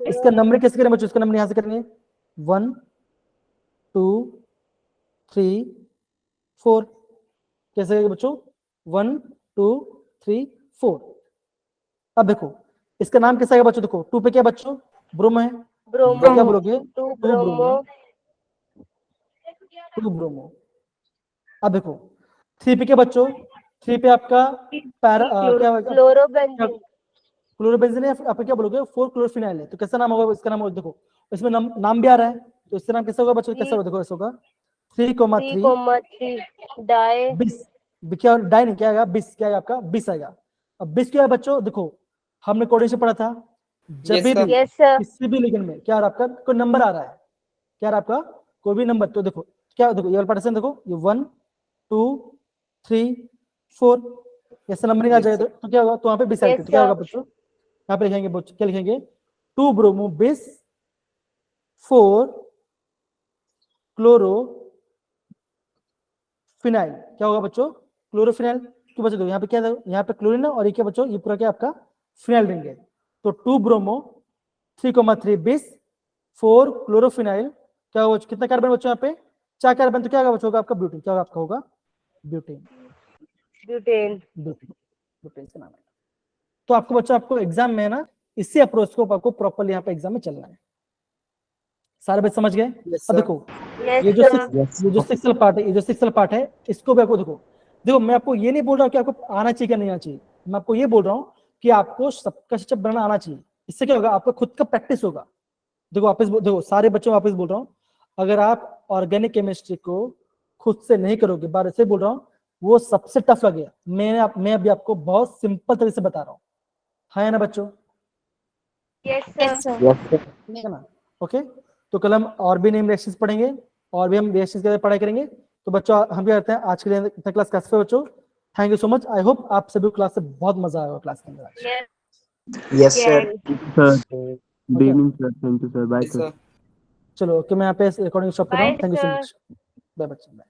इसका नंबर कैसे करें बच्चों, इसका नंबर यहां से करेंगे 1 2 3 4, कैसे करेंगे बच्चों, 1 2 3 4। अब देखो इसका नाम कैसा है बच्चों, देखो 2 पे क्या बच्चों, ब्रोमो है, Bromo. क्या बोलोगे, 2 2 ब्रोमो, bromo. 2 ब्रोमो। अब देखो 3 पे क्या बच्चों, 3 पे आपका पैरा क्या Chlorobenzene. क्लोरोबेंजीन है, आप क्या बोलोगे 4 क्लोरोफिनाइल है, तो कैसा नाम होगा इसका, नाम होगा, देखो इसमें नाम भी आ रहा है, तो इसका नाम कैसा होगा बच्चों, कैसा होगा, देखो ऐसा होगा 3,3 3, बिस, क्या डाई नहीं, क्या आएगा बिस, क्या आएगा आपका बिस आएगा। अब बिस क्या है बच्चों, देखो हमने कोऑर्डिनेशन पढ़ा था, जब Yes, भी sir. Yes, sir. किसी भी लिगेंड में क्या आ रहा है, आपका कोई नंबर आ रहा है, क्या आ रहा है आपका कोई भी नंबर, तो देखो क्या, देखो ये वाला पार्टीशन, देखो ये 1 2 3 4 ऐसा नंबरिंग आ Yes, जाए, sir. तो क्या होगा, तो वहाँ पे बिस Yes, आएगा, तो क्या होगा sir. बच्चों, यहाँ पे लिखेंगे बच्चों, क्या लिखेंगे 2 ब्रोमो बिस 4 क्लोरो फिनाइल, क्या होगा बच्चों, क्लोरोफिनाइल। क्यों बच्चों, यहाँ पे क्या है, यहाँ पे क्लोरीन है, और ये क्या बच्चों, ये पूरा क्या आपका फिनाइल रिंग है, तो 2 ब्रोमो 3,3 बिस 4 क्लोरोफिनाइल, क्या होगा, कितना कार्बन बच्चों यहाँ पे 4 कार्बन, तो क्या होगा बच्चों, होगा आपका ब्यूटेन, क्या होगा आपका होगा ब्यूटेन, Butane. ब्यूटेन, ब्यूटेन का नाम है। तो आपको बच्चों, आपको एग्जाम में है ना, इसी अप्रोच को आपको प्रॉपरली यहाँ पे एग्जाम में चलना है। सारे बच्चे समझ गए? Yes, अब sir. देखो Yes, ये जो sir. ये जो सिक्सल पार्ट है, ये जो सिक्सल पार्ट है, इसको भी आपको देखो, देखो मैं आपको ये नहीं बोल रहा हूँ कि आपको आना चाहिए क्या नहीं आना चाहिए, मैं आपको ये बोल रहा हूँ कि आपको सबका स्ट्रक्चर बनाना आना चाहिए। इससे क्या होगा, आपका खुद का प्रैक्टिस होगा। देखो वापस देखो सारे बच्चों वापस बोल रहा हूँ, अगर आप ऑर्गेनिक केमिस्ट्री को खुद से नहीं करोगे, बार ऐसे बोल रहा हूँ, वो सबसे टफ लगेगा। मैं अभी आपको बहुत सिंपल तरीके से बता रहा हूँ, है ना बच्चों, Yes, sir. Yes, sir. है ना। ओके, तो कल हम और भी नेम रिएक्शंस पढ़ेंगे, और भी हम रिएक्शंस के बारे में पढ़ाई करेंगे। तो बच्चों हम क्या करते हैं, आज के लिए इतना क्लास कैसे बच्चों, thank you so much. I hope आप सभी को क्लास से बहुत मजा आएगा क्लास के अंदर आज। Yes. Yes, sir. Sir Okay. Good evening sir, thank you sir, bye Yes, sir. sir. चलो ओके, मैं यहाँ पे रिकॉर्डिंग स्टॉप कर रहा हूँ। Bye, thank you so sir. मच, बाय बच्चों, बाय।